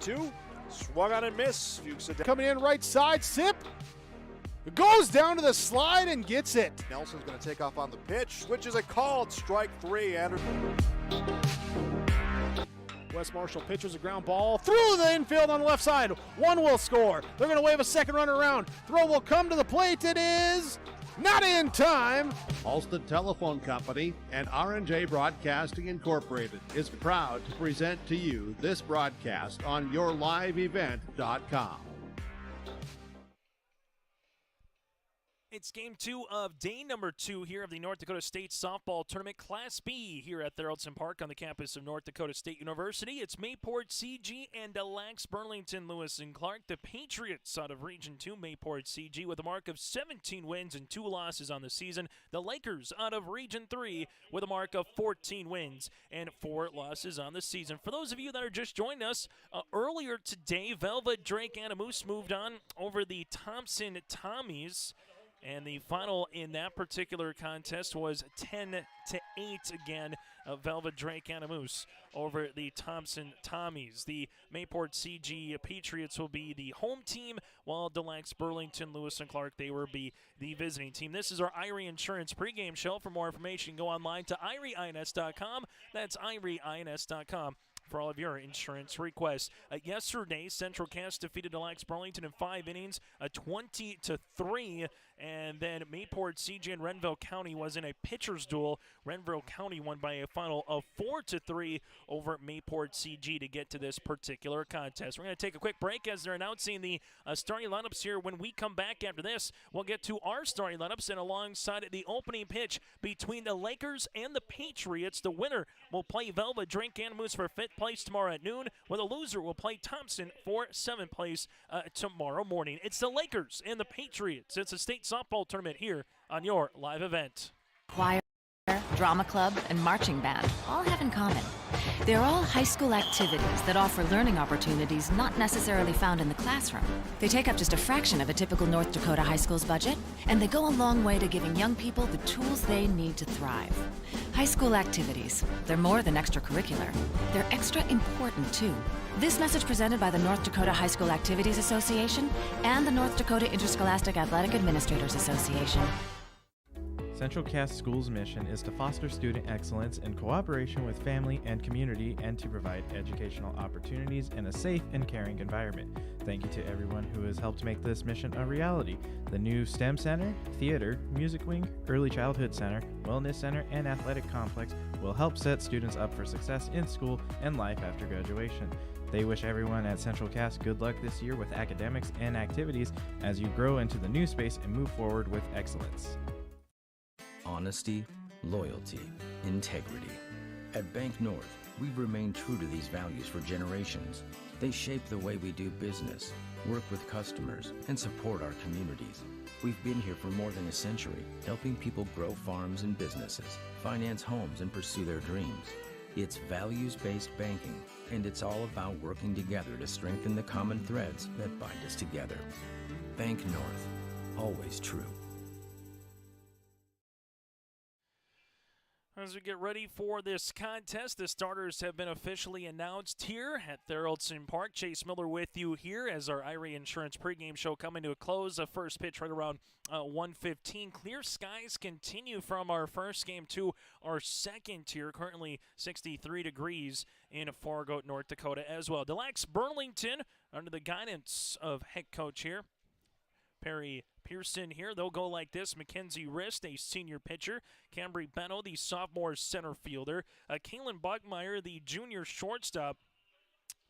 2. Swung on and miss. Fuchs coming in right side, Sip goes down to the slide and gets it. Nelson's going to take off on the pitch, which is a called strike 3. Anderson. West Marshall pitches a ground ball through the infield on the left side. One will score. They're going to wave a second runner around. Throw will come to the plate. It is not in time. Alston Telephone Company and R&J Broadcasting Incorporated is proud to present to you this broadcast on yourliveevent.com. It's game 2 of day number 2 here of the North Dakota State Softball Tournament Class B here at Tharaldson Park on the campus of North Dakota State University. It's Mayport CG and Des-Lacs-Burlington, Lewis and Clark. The Patriots out of Region 2, Mayport CG, with a mark of 17 wins and 2 losses on the season. The Lakers out of Region 3 with a mark of 14 wins and 4 losses on the season. For those of you that are just joining us, earlier today, Velva Drake Anamoose moved on over the Thompson Tommies. And the final in that particular contest was 10-8 again. Velva Drake Anamoose over the Thompson Tommies. The Mayport CG Patriots will be the home team, while Des-Lacs-Burlington, Lewis and Clark, they will be the visiting team. This is our Irie Insurance pregame show. For more information, go online to irieins.com. That's irieins.com. for all of your insurance requests. Yesterday, Central Cass defeated Des-Lacs-Burlington in 5 innings, 20-3, and then Mayport CG and Renville County was in a pitcher's duel. Renville County won by a final of 4-3 over Mayport CG to get to this particular contest. We're going to take a quick break as they're announcing the starting lineups here. When we come back after this, we'll get to our starting lineups, and alongside the opening pitch between the Lakers and the Patriots, the winner will play Velva Drake Anamoose for 5th place tomorrow at noon, where the loser will play Thompson for 7th place tomorrow morning. It's the Lakers and the Patriots. It's a state softball tournament here on your live event. Choir, drama club, and marching band all have in common. They're all high school activities that offer learning opportunities not necessarily found in the classroom. They take up just a fraction of a typical North Dakota high school's budget, and they go a long way to giving young people the tools they need to thrive. High school activities, they're more than extracurricular. They're extra important, too. This message presented by the North Dakota High School Activities Association and the North Dakota Interscholastic Athletic Administrators Association. Central Cass School's mission is to foster student excellence in cooperation with family and community, and to provide educational opportunities in a safe and caring environment. Thank you to everyone who has helped make this mission a reality. The new STEM Center, Theater, Music Wing, Early Childhood Center, Wellness Center, and Athletic Complex will help set students up for success in school and life after graduation. They wish everyone at Central Cass good luck this year with academics and activities as you grow into the new space and move forward with excellence. Honesty, loyalty, integrity. At Bank North, we've remained true to these values for generations. They shape the way we do business, work with customers, and support our communities. We've been here for more than a century, helping people grow farms and businesses, finance homes, and pursue their dreams. It's values-based banking, and it's all about working together to strengthen the common threads that bind us together. Bank North, always true. As we get ready for this contest, the starters have been officially announced here at Tharaldson Park. Chase Miller with you here as our Irie Insurance pregame show coming to a close. The first pitch right around 1:15. Clear skies continue from our first game to our second here. Currently 63 degrees in Fargo, North Dakota as well. Des-Lacs-Burlington under the guidance of head coach here, Perry Pearson here. They'll go like this. Mackenzie Rist, a senior pitcher. Cambry Benno, the sophomore center fielder. Kaylin Buckmeyer, the junior shortstop.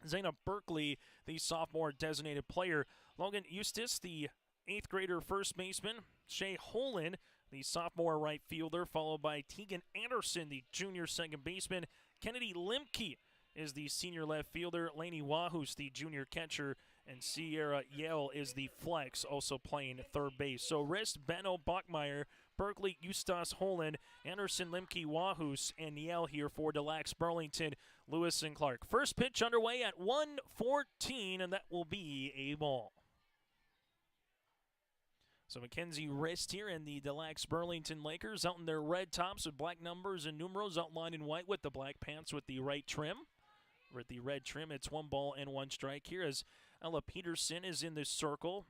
Zayna Berkeley, the sophomore designated player. Logan Eustace, the 8th grader first baseman. Shay Holland, the sophomore right fielder, followed by Tegan Anderson, the junior second baseman. Kennedy Limke is the senior left fielder. Lainey Wahus, the junior catcher. And Sierra Yale is the flex, also playing third base. So Rist, Benno, Bachmeyer, Berkeley, Eustace, Holland, Anderson, Limke, Wahus, and Yale here for Des-Lacs-Burlington, Lewis and Clark. First pitch underway at 1:14, and that will be a ball. So Mackenzie Rist here and the Des-Lacs-Burlington Lakers out in their red tops with black numbers and numerals outlined in white with the black pants with the right trim. with the red trim. It's 1-1 strike here as Ella Peterson is in this circle.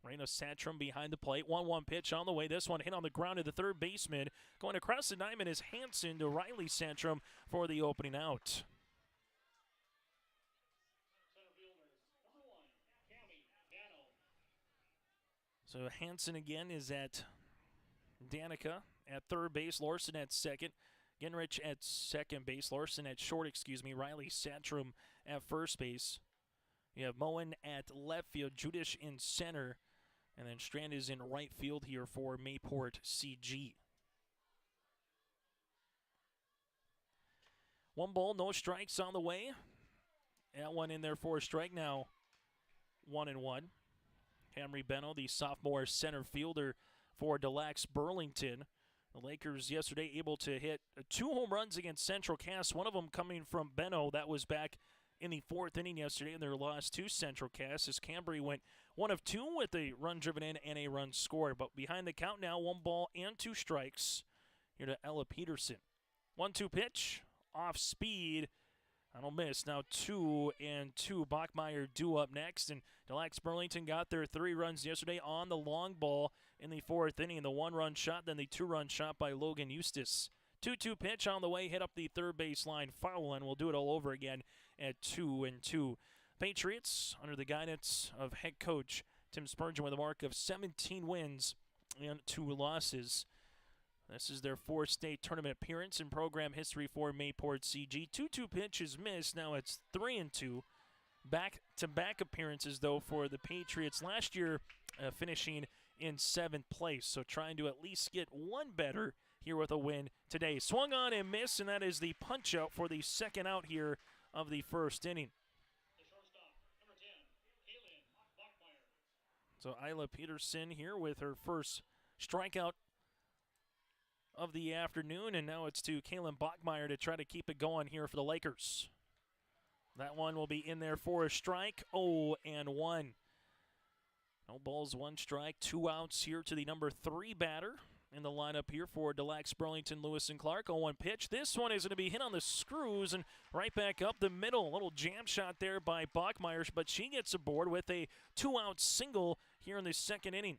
Raina Satrum behind the plate. 1-1 pitch on the way. This one hit on the ground to the third baseman. Going across the diamond is Hanson to Riley Satrum for the opening out. So Hanson again is at Danica at third base. Larson at second. Ginrich at second base. Larson at short, Riley Satrum at first base. You have Moen at left field. Judish in center. And then Strand is in right field here for Mayport CG. 1 ball, no strikes on the way. That one in there for a strike now. 1-1. Camry Benno, the sophomore center fielder for Des-Lacs-Burlington. The Lakers yesterday able to hit 2 home runs against Central Cass, one of them coming from Benno. That was back in the 4th inning yesterday in their loss to Central Cass as Cambry went 1 of 2 with a run driven in and a run scored. But behind the count now, 1 ball and 2 strikes here to Ella Peterson. 1-2 pitch, off speed. I don't miss. Now 2-2. Bachmeyer due up next. And Des-Lacs-Burlington got their 3 runs yesterday on the long ball in the 4th inning. The 1-run shot, then the 2-run shot by Logan Eustace. 2-2 pitch on the way, hit up the third base line foul, and we'll do it all over again at 2-2. Patriots, under the guidance of head coach Tim Spurgeon, with a mark of 17 wins and 2 losses. This is their 4th state tournament appearance in program history for Mayport CG. 2-2 pitch is missed. Now it's 3-2. Back-to-back appearances, though, for the Patriots last year, finishing in 7th place. So trying to at least get one better here with a win today. Swung on and missed, and that is the punch-out for the second out here of the 1st inning. So Isla Peterson here with her first strikeout of the afternoon, and now it's to Kaylin Bachmeyer to try to keep it going here for the Lakers. That one will be in there for a strike. 0-1. No balls, 1 strike, 2 outs here to the number 3 batter in the lineup here for Des-Lacs-Burlington, Lewis and Ckark. 0-1 pitch. This one is going to be hit on the screws and right back up the middle. A little jam shot there by Bachmeyer, but she gets aboard with a 2-out single here in the 2nd inning.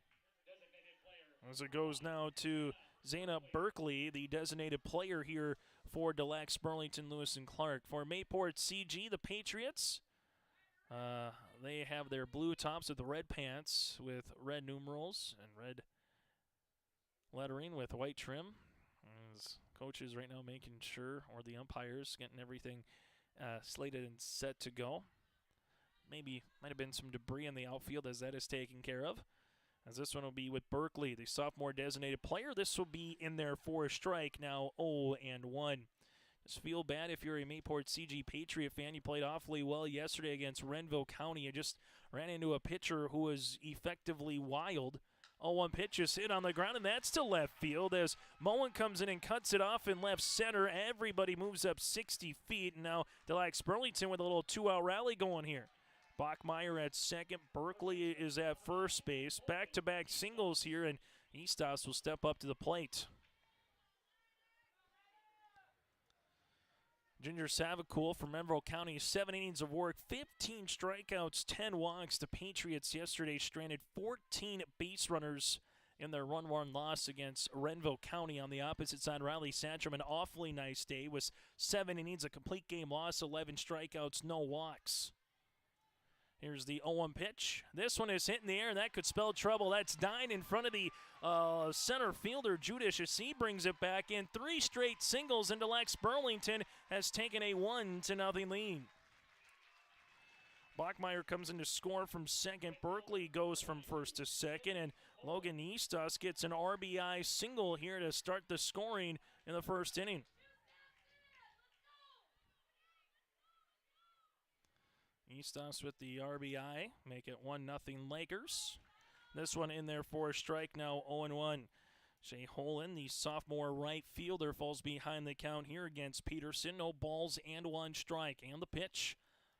As it goes now to Zana Berkeley, the designated player here for Des-Lacs-Burlington, Lewis and Ckark. For Mayport CG, the Patriots, they have their blue tops with the red pants with red numerals and red lettering with white trim. As coaches right now making sure, or the umpires, getting everything slated and set to go. Maybe might have been some debris in the outfield as that is taken care of. As this one will be with Berkeley, the sophomore designated player. This will be in there for a strike, now 0-1. Just feel bad if you're a Mayport CG Patriot fan. You played awfully well yesterday against Renville County. You just ran into a pitcher who was effectively wild. 0-1 pitch is hit on the ground, and that's to left field as Moen comes in and cuts it off in left center. Everybody moves up 60 feet, and now Des-Lacs-Burlington with a little 2-out rally going here. Bachmeyer at second. Berkeley is at first base. Back-to-back singles here, and Eastos will step up to the plate. Ginger Savacool from Renville County, 7 innings of work, 15 strikeouts, 10 walks. The Patriots yesterday stranded 14 base runners in their 1-1 loss against Renville County. On the opposite side, Riley Satrum, an awfully nice day with 7 innings, a complete game loss, 11 strikeouts, no walks. Here's the 0-1 pitch. This one is hit in the air, and that could spell trouble. That's dying in front of the center fielder, Judish, as he brings it back in. 3 straight singles, and Des-Lacs-Burlington has taken a 1-0 lead. Bachmeyer comes in to score from second. Berkeley goes from first to second, and Logan Eastos gets an RBI single here to start the scoring in the 1st inning. Eastos with the RBI, make it 1-0 Lakers. This one in there for a strike, now 0-1. Shea Holland, the sophomore right fielder, falls behind the count here against Peterson. No balls and 1 strike. And the pitch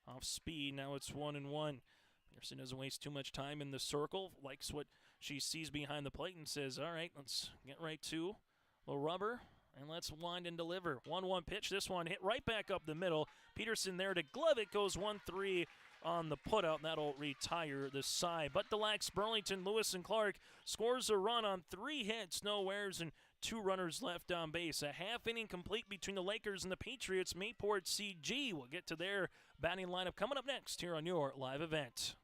off speed, now it's 1-1. Peterson doesn't waste too much time in the circle, likes what she sees behind the plate and says, all right, let's get right to a little rubber And let's wind and deliver. 1-1 pitch. This one hit right back up the middle. Peterson there to glove it. Goes 1-3 on the putout, and that'll retire the side. But Des-Lacs-Burlington, Lewis and Ckark scores a run on 3 hits, no errors, and 2 runners left on base. A half inning complete between the Lakers and the Patriots. Mayport CG will get to their batting lineup coming up next here on your live event.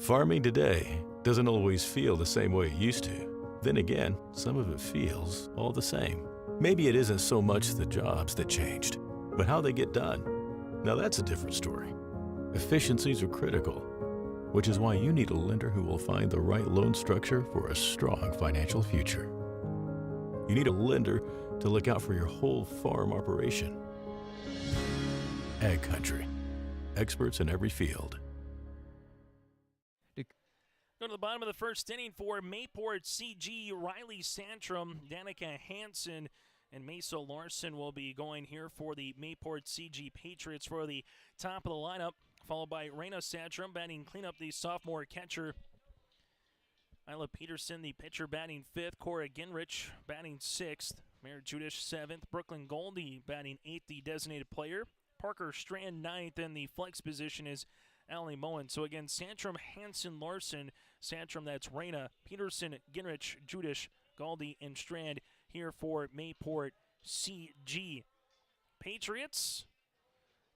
Farming today doesn't always feel the same way it used to. Then again, some of it feels all the same. Maybe it isn't so much the jobs that changed, but how they get done. Now that's a different story. Efficiencies are critical, which is why you need a lender who will find the right loan structure for a strong financial future. You need a lender to look out for your whole farm operation. Ag Country. Experts in every field. Go to the bottom of the first inning for Mayport CG. Riley Santrum, Danica Hansen, and Mesa Larson will be going here for the Mayport CG Patriots for the top of the lineup, followed by Raina Santrum batting cleanup, the sophomore catcher. Isla Peterson, the pitcher, batting 5th. Cora Ginrich batting 6th. Mary Judish 7th. Brooklyn Goldie batting 8th, the designated player. Parker Strand 9th, and the flex position is Allie Moen. So again, Santrum, Hansen, Larson, Santrum, that's Raina, Peterson, Ginrich, Judish, Galdi, and Strand here for Mayport CG. Patriots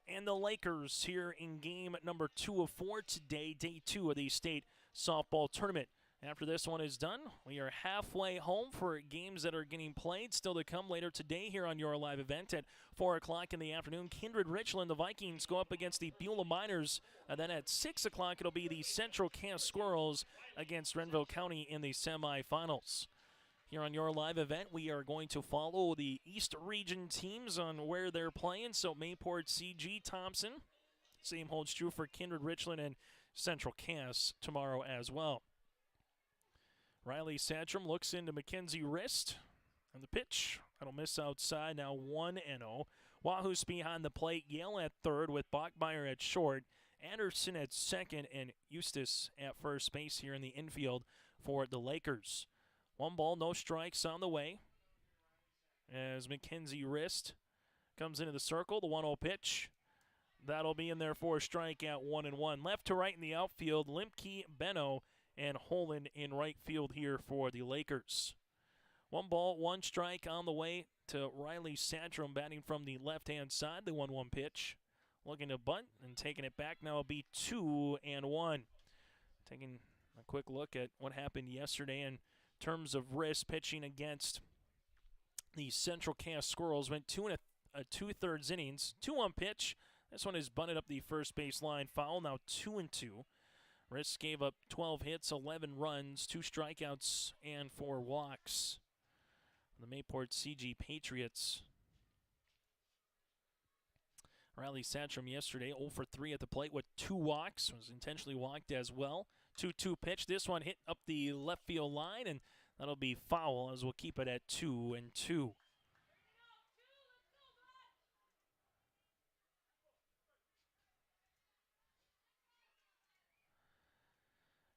and the Lakers here in game number 2 of 4 today, day 2 of the state softball tournament. After this one is done, we are halfway home for games that are getting played. Still to come later today here on your live event at 4 o'clock in the afternoon. Kindred Richland, the Vikings, go up against the Beulah Miners. And then at 6 o'clock, it'll be the Central Cass Squirrels against Renville County in the semifinals. Here on your live event, we are going to follow the East Region teams on where they're playing. So Mayport CG Thompson. Same holds true for Kindred Richland and Central Cass tomorrow as well. Riley Santrum looks into Mackenzie Wrist. And the pitch, that'll miss outside, now 1-0. Wahoo's behind the plate, Yale at third with Bachmeyer at short, Anderson at second, and Eustace at first base here in the infield for the Lakers. 1 ball, no strikes on the way. As Mackenzie Wrist comes into the circle, the 1-0 pitch. That'll be in there for a strike at 1-1. Left to right in the outfield, Limke, Benno, and Holland in right field here for the Lakers. 1 ball, 1 strike on the way to Riley Santrum batting from the left-hand side. The 1-1 pitch. Looking to bunt and taking it back. Now it'll be 2-1. Taking a quick look at what happened yesterday in terms of Wrist pitching against the Central Cass Squirrels. Went 2 2/3 innings. 2-1 pitch. This one is bunted up the first base line. Foul, now 2-2. Wrist gave up 12 hits, 11 runs, 2 strikeouts, and 4 walks. The Mayport CG Patriots. Riley Santrum yesterday 0 for 3 at the plate with 2 walks. Was intentionally walked as well. 2-2 pitch. This one hit up the left field line, and that'll be foul as we'll keep it at 2-2.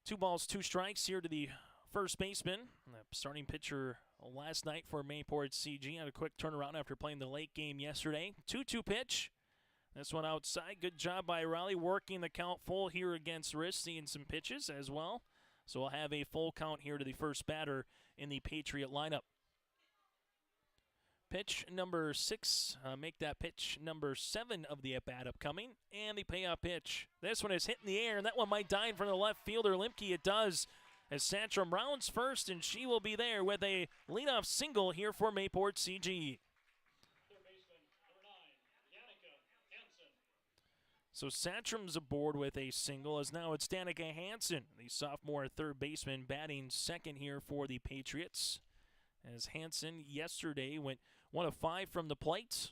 2 balls, 2 strikes here to the first baseman. The starting pitcher last night for Mayport CG had a quick turnaround after playing the late game yesterday. 2-2 pitch. This one outside. Good job by Riley working the count full here against Wrist, seeing some pitches as well. So we'll have a full count here to the first batter in the Patriot lineup. Pitch number 6, make that pitch number 7 of the at-bat upcoming, and the payoff pitch. This one is hit in the air, and that one might die in front of the left fielder, Limke. It does, as Santrum rounds first, and she will be there with a leadoff single here for Mayport CG. So Santrum's aboard with a single, as now it's Danica Hansen, the sophomore third baseman, batting second here for the Patriots. As Hansen yesterday went 1 of 5 from the plate.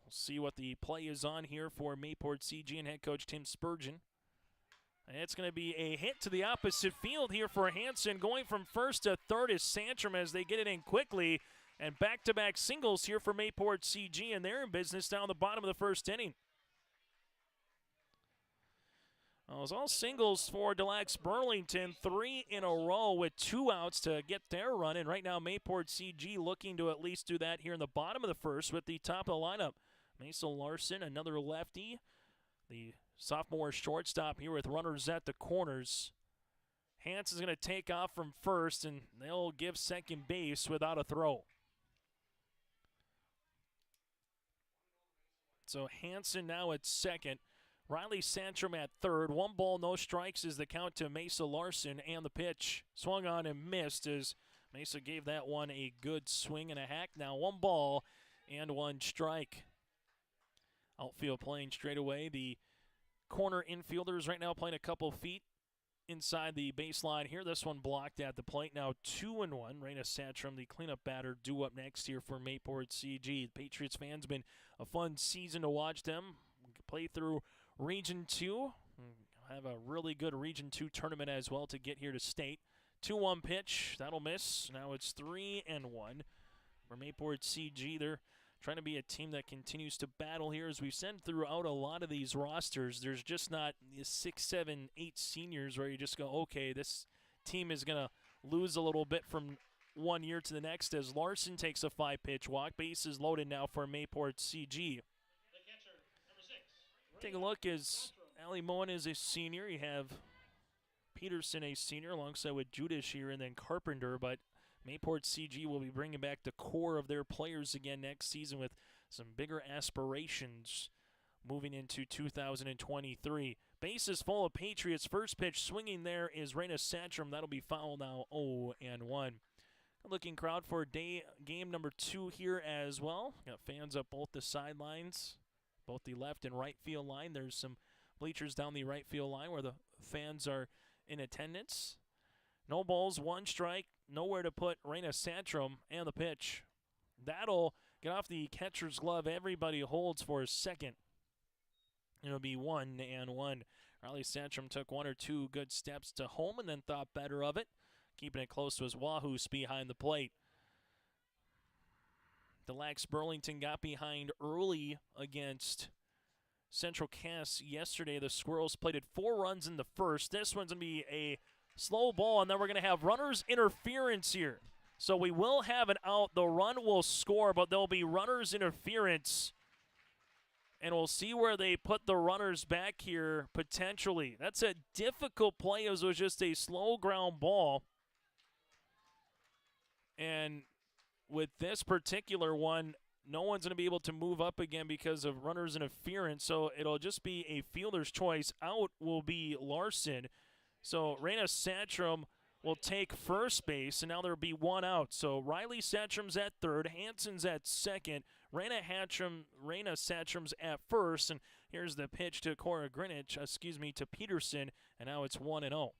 We'll see what the play is on here for Mayport CG and head coach Tim Spurgeon. And it's going to be a hit to the opposite field here for Hansen. Going from first to third is Santrum as they get it in quickly. And back-to-back singles here for Mayport CG, and they're in business down the bottom of the first inning. Well, it was all singles for Des-Lacs-Burlington, 3 in a row with 2 outs to get their run. And right now, Mayport CG looking to at least do that here in the bottom of the first with the top of the lineup. Mesa Larson, another lefty. The sophomore shortstop here with runners at the corners. Hansen's going to take off from first, and they'll give second base without a throw. So Hansen now at second. Riley Santrum at third. 1 ball, no strikes is the count to Mesa Larson, and the pitch swung on and missed as Mesa gave that one a good swing and a hack. Now 1 ball and 1 strike. Outfield playing straight away. The corner infielders right now playing a couple feet inside the baseline here. This one blocked at the plate. Now 2-1. Raina Santrum, the cleanup batter, due up next here for Mayport CG. The Patriots fans, been a fun season to watch them play through Region 2. Have a really good Region 2 tournament as well to get here to state. 2-1 pitch. That'll miss. Now it's 3-1 for Mayport CG. They're trying to be a team that continues to battle here. As we've said throughout a lot of these rosters, there's just not 6, 7, 8 seniors where you just go, okay, this team is going to lose a little bit from one year to the next as Larson takes a 5-pitch walk. Base is loaded now for Mayport CG. Take a look as Ali Moen is a senior. You have Peterson, a senior, alongside with Judas here, and then Carpenter. But Mayport CG will be bringing back the core of their players again next season with some bigger aspirations moving into 2023. Base is full of Patriots. First pitch swinging there is Raina Santrum. That'll be foul now, 0-1. Good-looking crowd for game number 2 here as well. Got fans up both the sidelines, both the left and right field line. There's some bleachers down the right field line where the fans are in attendance. No balls, 1 strike, nowhere to put Raina Santrum, and the pitch. That'll get off the catcher's glove. Everybody holds for a second. It'll be 1-1. Riley Santrum took 1 or 2 good steps to home and then thought better of it. Keeping it close was Wahus behind the plate. Des-Lacs-Burlington got behind early against Central Cass yesterday. The Squirrels plated 4 runs in the first. This one's going to be a slow ball, and then we're going to have runners interference here. So we will have an out. The run will score, but there'll be runners interference. And we'll see where they put the runners back here potentially. That's a difficult play as it was just a slow ground ball. And with this particular one, no one's going to be able to move up again because of runners interference. So it'll just be a fielder's choice. Out will be Larson. So Raina Santrum will take first base, and now there'll be 1 out. So Riley Santrum's at third, Hansen's at second, Raina Santrum's at first, and here's the pitch to to Peterson, and now it's 1-0.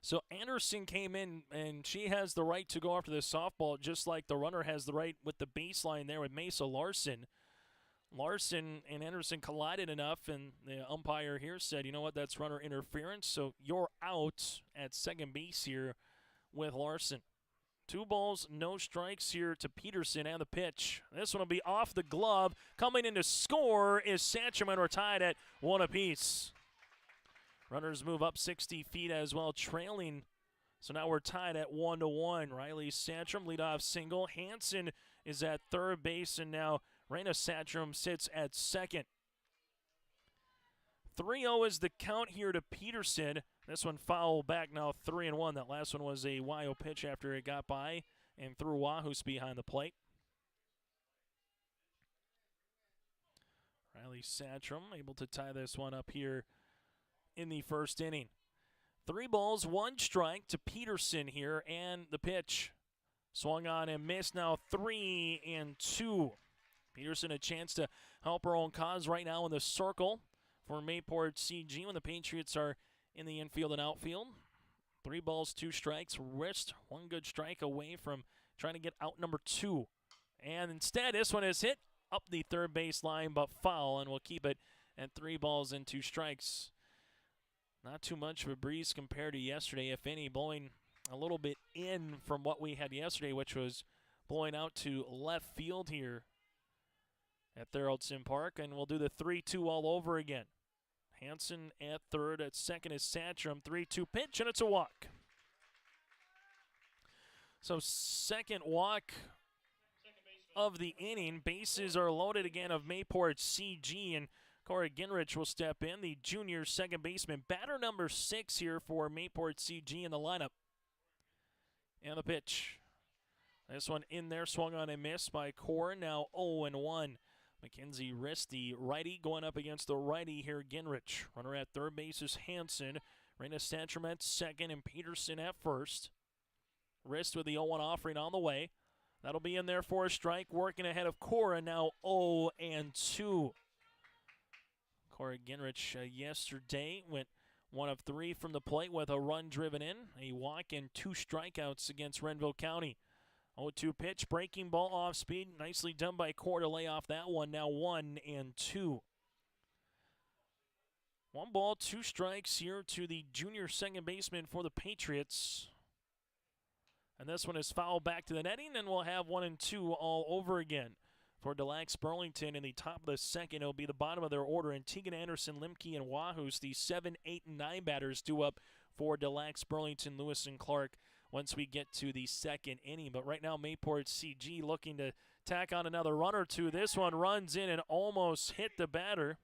So Anderson came in, and she has the right to go after the softball, just like the runner has the right with the baseline there with Mesa Larson. Larson and Anderson collided enough, and the umpire here said, you know what, that's runner interference, so you're out at second base here with Larson. 2 balls, no strikes here to Peterson, and the pitch. This one will be off the glove. Coming in to score is Santrum, and we're tied at 1 apiece. Runners move up 60 feet as well, trailing. So now we're tied at 1-1. Riley Santrum, leadoff single. Hansen is at third base, and now Raina Santrum sits at second. 3-0 is the count here to Peterson. This one foul back now, 3-1. That last one was a wild pitch after it got by and threw Wahus behind the plate. Riley Santrum able to tie this one up here in the first inning. 3 balls, 1 strike to Peterson here, and the pitch. Swung on and missed, now 3-2. Peterson a chance to help her own cause right now in the circle for Mayport CG when the Patriots are in the infield and outfield. 3 balls, 2 strikes, wrist 1 good strike away from trying to get out number 2. And instead, this one is hit up the third base line, but foul, and we'll keep it at 3 balls and 2 strikes. Not too much of a breeze compared to yesterday, if any, blowing a little bit in from what we had yesterday, which was blowing out to left field here at Des-Lacs Park, and we'll do the 3-2 all over again. Hansen at third. At second is Satcham. 3-2 pitch, and it's a walk. So second walk of the inning. Bases are loaded again of Mayport CG, and Corey Ginrich will step in, the junior second baseman. Batter number 6 here for Mayport CG in the lineup. And the pitch. This one in there, swung on and missed by Core. Now 0-1. Mackenzie Rist, the righty, going up against the righty here, Ginrich. Runner at third base is Hansen. Raina Stantrum at second and Peterson at first. Rist with the 0-1 offering on the way. That'll be in there for a strike, working ahead of Cora, now 0-2. Corey Ginrich yesterday went 1 of 3 from the plate with a run driven in, a walk, and 2 strikeouts against Renville County. 0-2 pitch, breaking ball off speed, nicely done by Cora to lay off that one, now 1-2. 1 ball, 2 strikes here to the junior second baseman for the Patriots. And this one is fouled back to the netting, and we'll have 1-2 all over again. For Des-Lacs-Burlington in the top of the second, it'll be the bottom of their order. And Tegan Anderson, Limke, and Wahus, the 7, 8, and 9 batters due up for Des-Lacs-Burlington, Lewis, and Ckark once we get to the second inning. But right now, Mayport CG looking to tack on another run or two. This one runs in and almost hit the batter.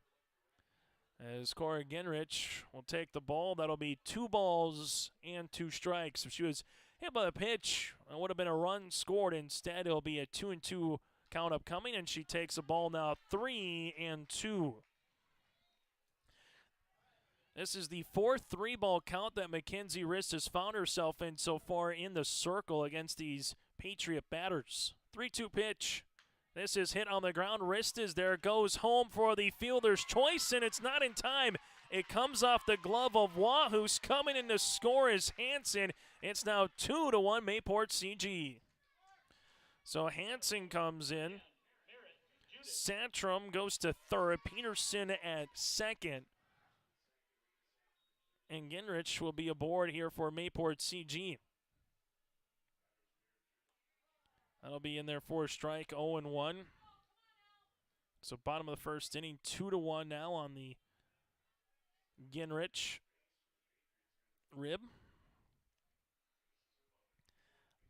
As Corey Ginrich will take the ball. That'll be 2 balls and 2 strikes. If she was hit by the pitch, it would have been a run scored. Instead, it'll be a 2-2 count upcoming, and she takes the ball now 3-2. This is the 4th 3-ball count that Mackenzie Rist has found herself in so far in the circle against these Patriot batters. 3-2 pitch. This is hit on the ground. Rist is there, goes home for the fielder's choice, and it's not in time. It comes off the glove of Wahus. Coming in to score is Hansen. It's now 2-1 Mayport CG. So Hansen comes in. Santrum goes to third. Peterson at second. And Ginrich will be aboard here for Mayport CG. That'll be in there for a strike, 0-1. So bottom of the first inning, 2-1 now on the Ginrich rib.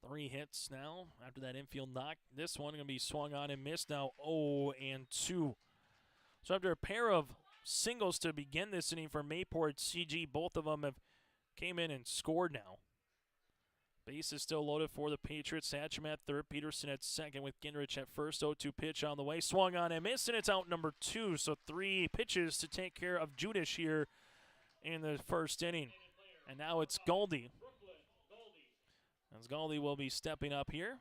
3 hits now after that infield knock. This one going to be swung on and missed, now 0-2. So after a pair of singles to begin this inning for Mayport CG, both of them have came in and scored now. Base is still loaded for the Patriots. Satcham at third, Peterson at second with Ginrich at first. 0-2 pitch on the way. Swung on and missed, and it's out number 2. So 3 pitches to take care of Judish here in the first inning. And now it's Goldie. As Goldie will be stepping up here.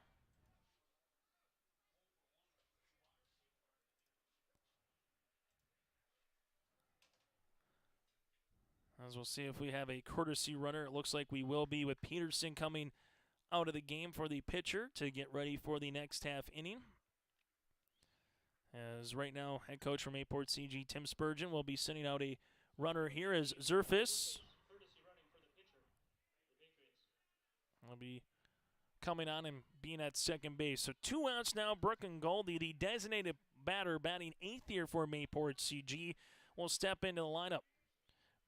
As we'll see if we have a courtesy runner. It looks like we will be, with Peterson coming out of the game for the pitcher to get ready for the next half inning. As right now, head coach from Mayport CG, Tim Spurgeon, will be sending out a runner here as Zerfis will be coming on and being at second base. So 2 outs now. Brooke and Goldie, the designated batter, batting 8th here for Mayport CG, will step into the lineup.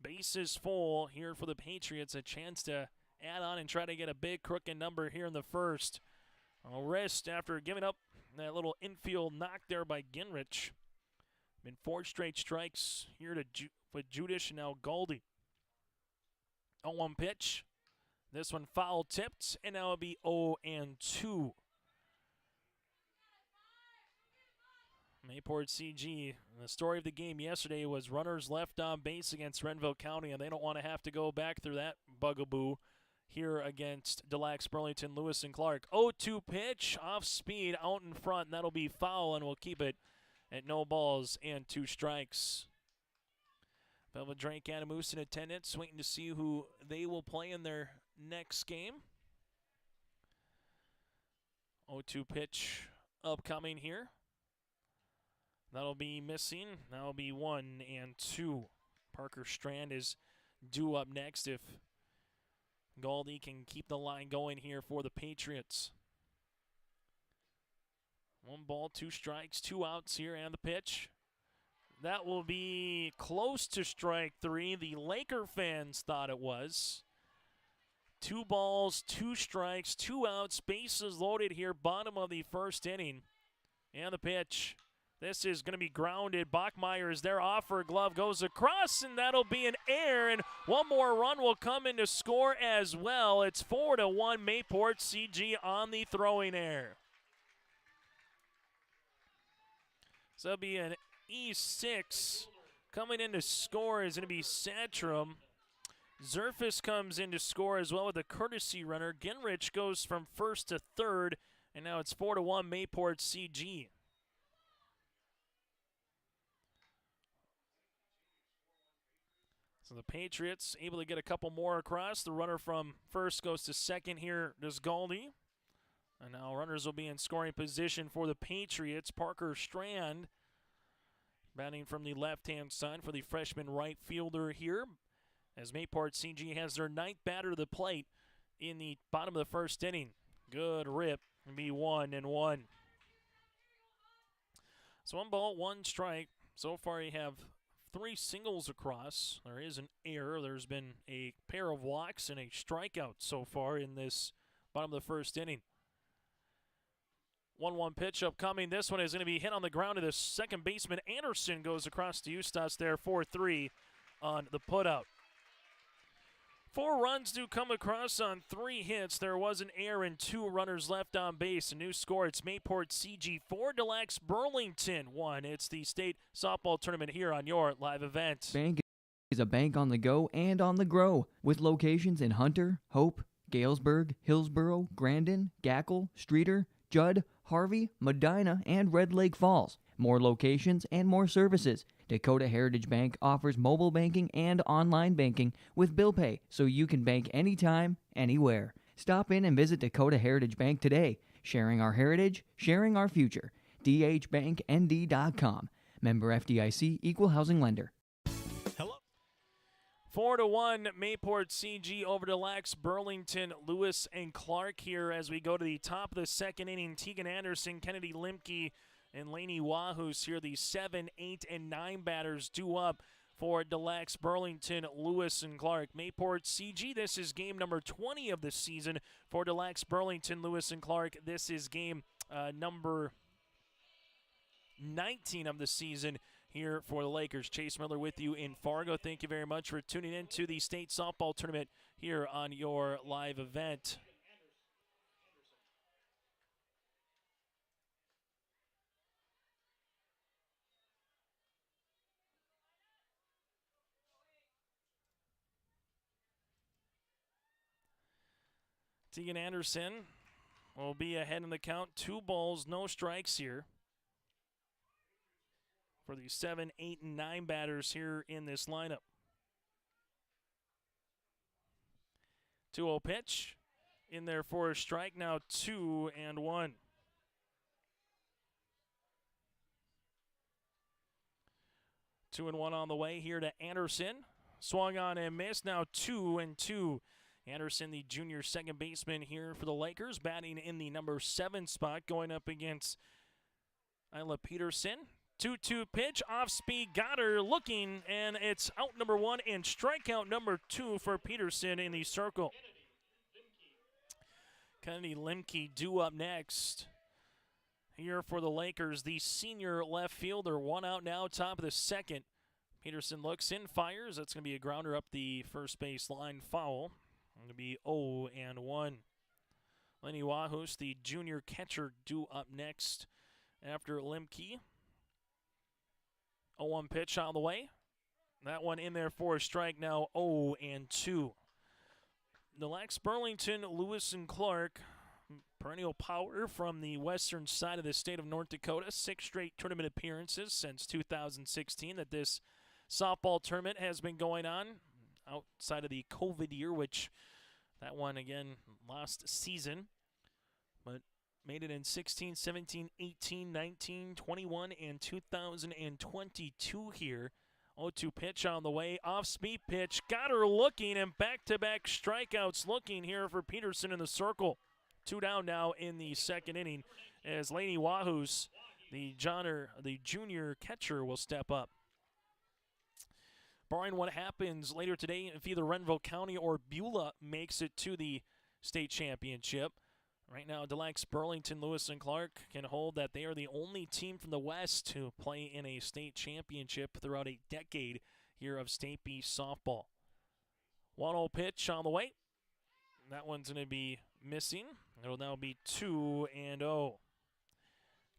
Base is full here for the Patriots. A chance to add on and try to get a big crooked number here in the first. A rest after giving up that little infield knock there by Ginrich. Been 4 straight strikes here to with Judish and now Goldie. 0-1 pitch. This one foul tipped, and now it'll be 0-2. Mayport CG, the story of the game yesterday was runners left on base against Renville County, and they don't want to have to go back through that bugaboo here against Des-Lacs-Burlington, Lewis, and Ckark. 0-2 pitch, off speed, out in front, and that'll be foul, and we'll keep it at no balls and 2 strikes. Belva Drake Adamoose in attendance, waiting to see who they will play in their next game. 0-2 pitch upcoming here. That'll be missing. That'll be 1-2. Parker Strand is due up next if Goldie can keep the line going here for the Patriots. 1 ball, 2 strikes, 2 outs here, and the pitch. That will be close to strike three. The Laker fans thought it was. 2 balls, 2 strikes, 2 outs, bases loaded here, bottom of the first inning. And the pitch. This is going to be grounded. Bachmeyer is there, off for a glove, goes across, and that'll be an error. And one more run will come in to score as well. It's 4-1 Mayport CG on the throwing error. So that'll be an E6. Coming in to score is going to be Satram. Zerfus comes in to score as well with a courtesy runner. Ginrich goes from first to third, and now it's 4-1 Mayport CG. So the Patriots able to get a couple more across. The runner from first goes to second here, Desgaldi. And now runners will be in scoring position for the Patriots. Parker Strand batting from the left-hand side for the freshman right fielder here, as Mayport CG has their 9th batter to the plate in the bottom of the first inning. Good rip. It'll be 1-1. So 1 ball, 1 strike. So far you have 3 singles across. There is an error. There's been a pair of walks and a strikeout so far in this bottom of the first inning. 1-1 pitch upcoming. This one is going to be hit on the ground to the second baseman. Anderson goes across to Eustace there, 4-3 on the putout. 4 runs do come across on 3 hits. There was an error and 2 runners left on base. A new score, it's Mayport CG 4, Des-Lacs-Burlington 1. It's the state softball tournament here on your live event. Bank is a bank on the go and on the grow, with locations in Hunter, Hope, Galesburg, Hillsborough, Grandin, Gackle, Streeter, Judd, Harvey, Medina, and Red Lake Falls. More locations and more services. Dakota Heritage Bank offers mobile banking and online banking with bill pay, so you can bank anytime, anywhere. Stop in and visit Dakota Heritage Bank today. Sharing our heritage, sharing our future. dhbanknd.com. Member FDIC, Equal Housing Lender. 4-1 Mayport CG over to Des-Lacs-Burlington. Lewis and Ckark here as we go to the top of the second inning. Tegan Anderson, Kennedy Limke, and Laney Wahus here. The 7, 8, and 9 batters due up for Des-Lacs-Burlington, Lewis and Ckark. Mayport CG, this is game number 20 of the season for Des-Lacs-Burlington, Lewis and Ckark. This is game number 19 of the season here for the Lakers. Chase Miller with you in Fargo. Thank you very much for tuning in to the state softball tournament here on your live event. Tegan Anderson will be ahead in the count. 2 balls, no strikes here for the 7, 8, and 9 batters here in this lineup. 2-0 pitch in there for a strike. Now 2-1. Two and one on the way here to Anderson. Swung on and missed. Now 2-2. Anderson, the junior second baseman here for the Lakers, batting in the number 7 spot, going up against Isla Peterson. 2-2 pitch, off speed, got her looking, and it's out number 1 and strikeout number 2 for Peterson in the circle. Kennedy Limke due up next here for the Lakers, the senior left fielder. 1 out now, top of the second. Peterson looks in, fires. That's going to be a grounder up the first base line, foul. Going to be 0-1. Lenny Wahus, the junior catcher, due up next after Limke. 0-1 pitch on the way. That one in there for a strike, now 0-2. Des-Lacs-Burlington, Lewis and Ckark, perennial power from the western side of the state of North Dakota. 6 straight tournament appearances since 2016 that this softball tournament has been going on, outside of the COVID year, which that one, again, last season. But made it in 16, 17, 18, 19, 21, and 2022 here. 0-2 pitch on the way. Off-speed pitch. Got her looking, and back-to-back strikeouts looking here for Peterson in the circle. 2 down now in the second inning as Laney Wahus, the junior catcher, will step up. barring what happens later today, if either Renville County or Beulah makes it to the state championship. Right now, Des-Lacs-Burlington, Lewis, and Ckark can hold that they are the only team from the West to play in a state championship throughout a decade here of State B softball. 1-0 pitch on the way. That one's going to be missing. It'll now be 2-0.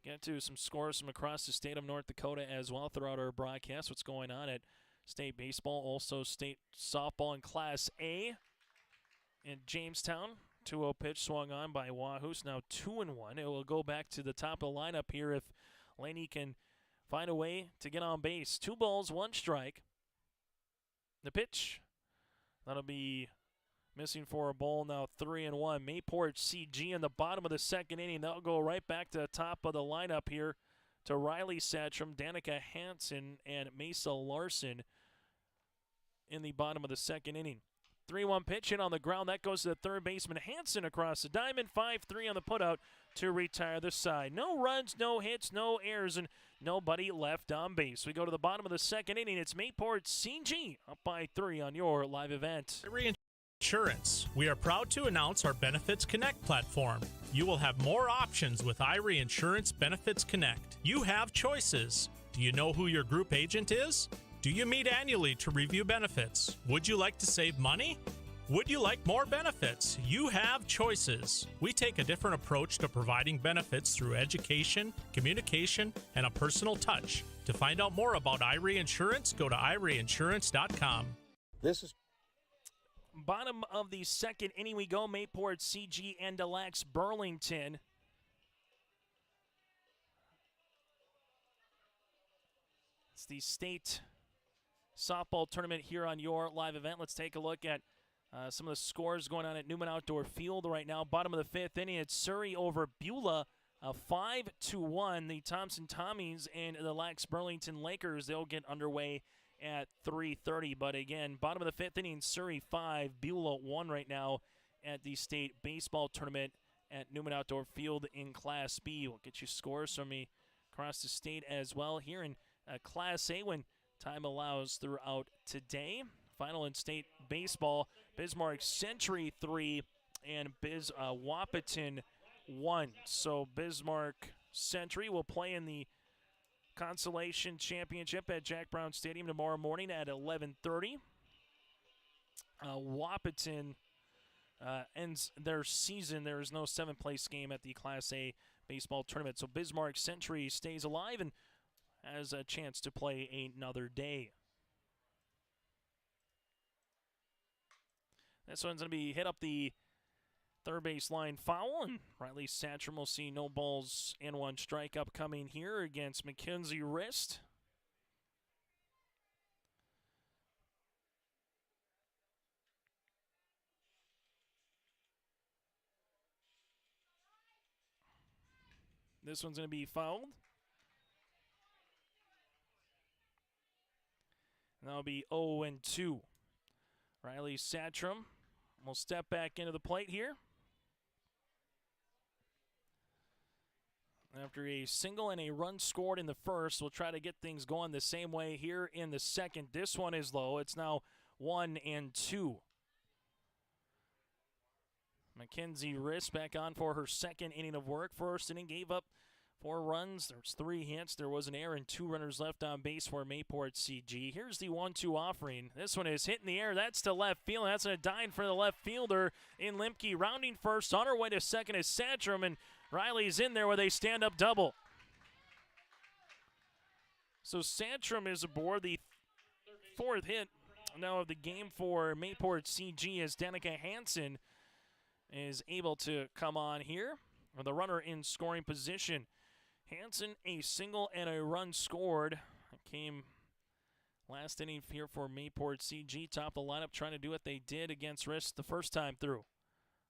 Get to some scores from across the state of North Dakota as well throughout our broadcast. What's going on at state baseball, also state softball in Class A in Jamestown. 2-0 pitch swung on by Wahoo's, now 2-1. It will go back to the top of the lineup here if Laney can find a way to get on base. 2 balls, 1 strike. The pitch, that'll be missing for a ball, now 3-1. Mayport CG in the bottom of the second inning. That'll go right back to the top of the lineup here to Riley Satcham, Danica Hansen, and Mesa Larson in the bottom of the second inning. 3-1 pitch in on the ground. That goes to the third baseman Hansen across the diamond. 5-3 on the putout to retire the side. No runs, no hits, no errors, and nobody left on base. We go to the bottom of the second inning. It's Mayport CG up by 3 on your live event. Insurance. We are proud to announce our Benefits Connect platform. You will have more options with Irie Insurance Benefits Connect. You have choices. Do you know who your group agent is? Do you meet annually to review benefits? Would you like to save money? Would you like more benefits? You have choices. We take a different approach to providing benefits through education, communication, and a personal touch. To find out more about Irie Insurance, go to IrieInsurance.com. This is Bottom of the second inning we go. Mayport CG and Des-Lacs-Burlington. It's the state softball tournament here on your live event. Let's take a look at some of the scores going on at Newman Outdoor Field right now. Bottom of the fifth inning, it's Surrey over Beulah, 5-1. The Thompson Tommies and the Lacs-Burlington Lakers, they'll get underway at 3:30. But again, bottom of the fifth inning, Surrey 5, Beulah 1 right now at the state baseball tournament at Newman Outdoor Field in Class B. We'll get you scores from me across the state as well here in Class A when time allows throughout today. Final in state baseball, Bismarck Century 3 and Wapaton 1. So Bismarck Century will play in the Consolation Championship at Jack Brown Stadium tomorrow morning at 11:30. Wapaton ends their season. There is no seventh-place game at the Class A baseball tournament. So Bismarck Century stays alive and has a chance to play another day. This one's going to be hit up the third base line foul, and Riley Satcham will see no balls and 1 strike upcoming here against Mackenzie Rist. This one's going to be fouled. And that'll be 0-2. Riley Satcham will step back into the plate here. After a single and a run scored in the first, we'll try to get things going the same way here in the second. This one is low. It's now 1-2. Mackenzie Rist back on for her second inning of work. First inning gave up 4 runs. There's 3 hits. There was an error and 2 runners left on base for Mayport CG. Here's the 1-2 offering. This one is hit in the air. That's to left field. That's going to die in front of the left fielder in Limke. Rounding first. On her way to second is Satcham, and Riley's in there with a stand-up double. So Satcham is aboard, the 4th hit now of the game for Mayport CG as Danica Hansen is able to come on here with the runner in scoring position. Hansen, a single and a run scored. It came last inning here for Mayport CG. Top of the lineup trying to do what they did against Rist the first time through.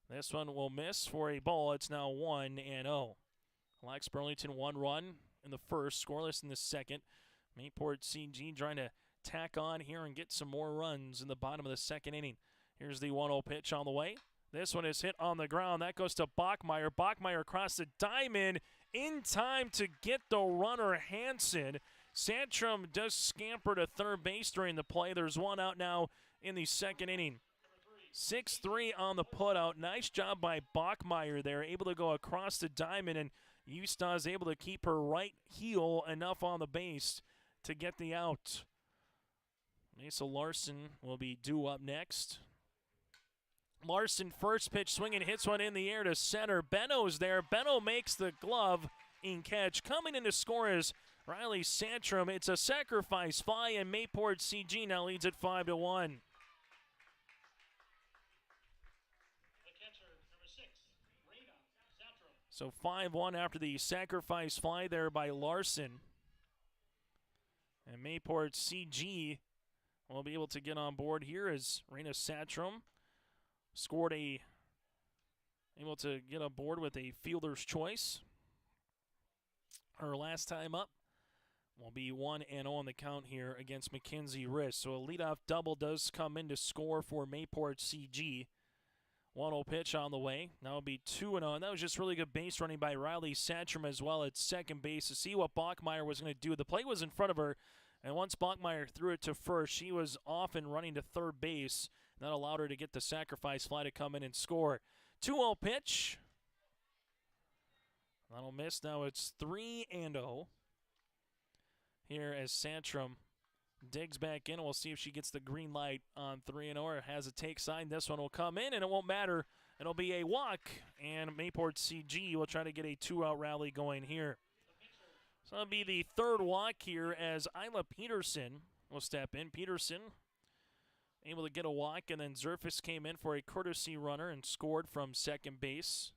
This one will miss for a ball. It's now 1-0. Lacs-Burlington 1 run in the first, scoreless in the second. Mayport CG trying to tack on here and get some more runs in the bottom of the second inning. Here's the 1-0 pitch on the way. This one is hit on the ground. That goes to Bachmeyer. Bachmeyer across the diamond in time to get the runner Hansen. Santrum does scamper to third base during the play. There's one out now in the second inning. 6-3 on the putout. Nice job by Bachmeyer there, able to go across the diamond, and Euston is able to keep her right heel enough on the base to get the out. Mesa Larson will be due up next. Larson first pitch swinging, hits one in the air to center. Benno's there. Benno makes the glove in catch. Coming in to score is Riley Santrum. It's a sacrifice fly, and Mayport CG now leads it 5-1. So 5-1 after the sacrifice fly there by Larson. And Mayport CG will be able to get on board here as Raina Satrum able to get on board with a fielder's choice. Her last time up will be 1-0 on the count here against Mackenzie Riss. So a leadoff double does come in to score for Mayport CG. 1-0 pitch on the way. Now it'll be 2-0. And that was just really good base running by Riley Satcham as well at second base to see what Bachmeyer was going to do. The play was in front of her, and once Bachmeyer threw it to first, she was off and running to third base. And that allowed her to get the sacrifice fly to come in and score. 2-0 pitch. That'll miss. Now it's 3-0 here as Santrum digs back in, and we'll see if she gets the green light on 3-0 or has a take sign. This one will come in, and it won't matter. It'll be a walk, and Mayport CG will try to get a 2-out rally going here. So it'll be the third walk here as Isla Peterson will step in. Peterson able to get a walk, and then Zerfus came in for a courtesy runner and scored from second base.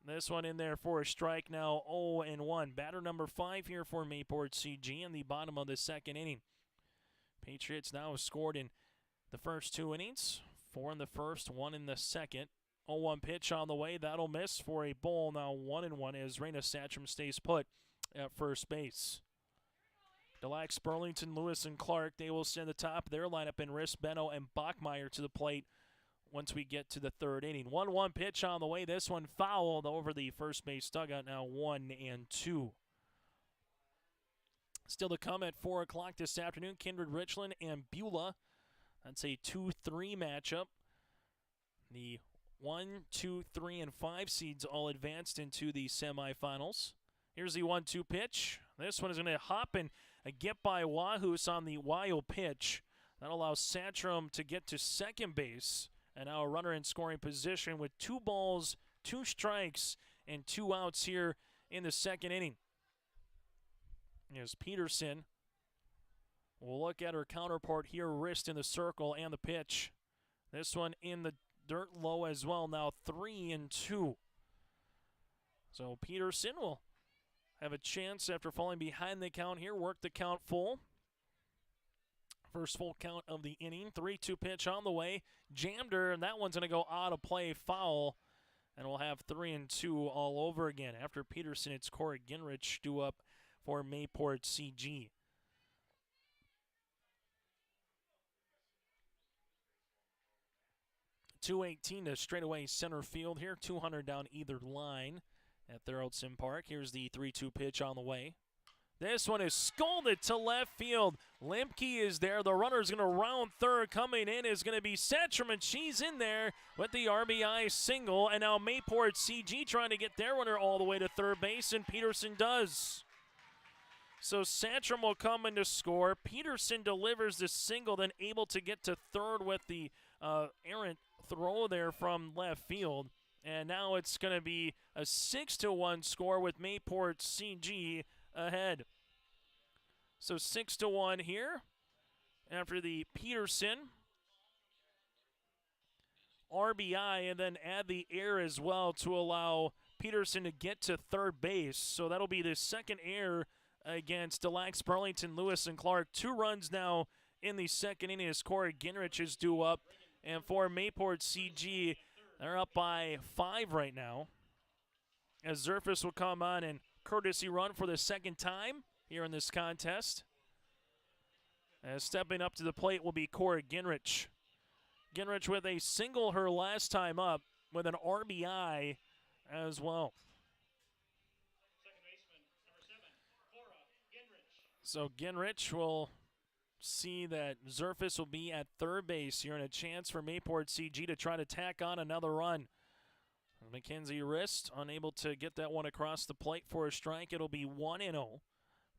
This one in there for a strike, now 0-1. Batter number 5 here for Mayport CG in the bottom of the second inning. Patriots now have scored in the first 2 innings. 4 in the first, 1 in the second. 0-1 pitch on the way. That'll miss for a ball. Now 1-1 as Raina Satcham stays put at first base. Des-Lacs-Burlington, Lewis, and Ckark, they will send the top of their lineup in Riss, Benno, and Bachmeyer to the plate once we get to the third inning. 1-1 pitch on the way. This one fouled over the first base dugout. Now 1-2. Still to come at 4 o'clock this afternoon, Kindred Richland and Beulah. That's a 2-3 matchup. The 1, 2, 3, and 5 seeds all advanced into the semifinals. Here's the 1-2 pitch. This one is going to hop and get by Wahus on the wild pitch. That allows Santrum to get to second base. And now a runner in scoring position with 2 balls, 2 strikes, and 2 outs here in the second inning. As Peterson will look at her counterpart here, wrist in the circle and the pitch. This one in the dirt low as well, now 3-2. So Peterson will have a chance after falling behind the count here, work the count full. First full count of the inning. 3-2 pitch on the way. Jammed her, and that one's going to go out of play, foul. And we'll have 3-2 all over again. After Peterson, it's Corey Ginrich due up for Mayport CG. .218 to straightaway center field here. 200 down either line at Theraldson Park. Here's the 3-2 pitch on the way. This one is scolded to left field. Lemke is there. The runner's going to round third. Coming in is going to be Satcham, and she's in there with the RBI single. And now Mayport CG trying to get their runner all the way to third base, and Peterson does. So Satcham will come in to score. Peterson delivers the single, then able to get to third with the errant throw there from left field. And now it's going to be a 6-1 score with Mayport CG ahead. So 6-1 here after the Peterson RBI, and then add the error as well to allow Peterson to get to third base. So that'll be the second error against Des-Lacs-Burlington, Lewis, and Ckark. 2 runs now in the second inning as Corey Ginrich is due up. And for Mayport CG, they're up by 5 right now, as Zerfus will come on and courtesy run for the second time here in this contest. As stepping up to the plate will be Corey Ginrich. Ginrich with a single her last time up with an RBI as well. So Ginrich will see that Zerfus will be at third base here, and a chance for Mayport CG to try to tack on another run. McKenzie wrist, unable to get that one across the plate for a strike. It'll be 1-0.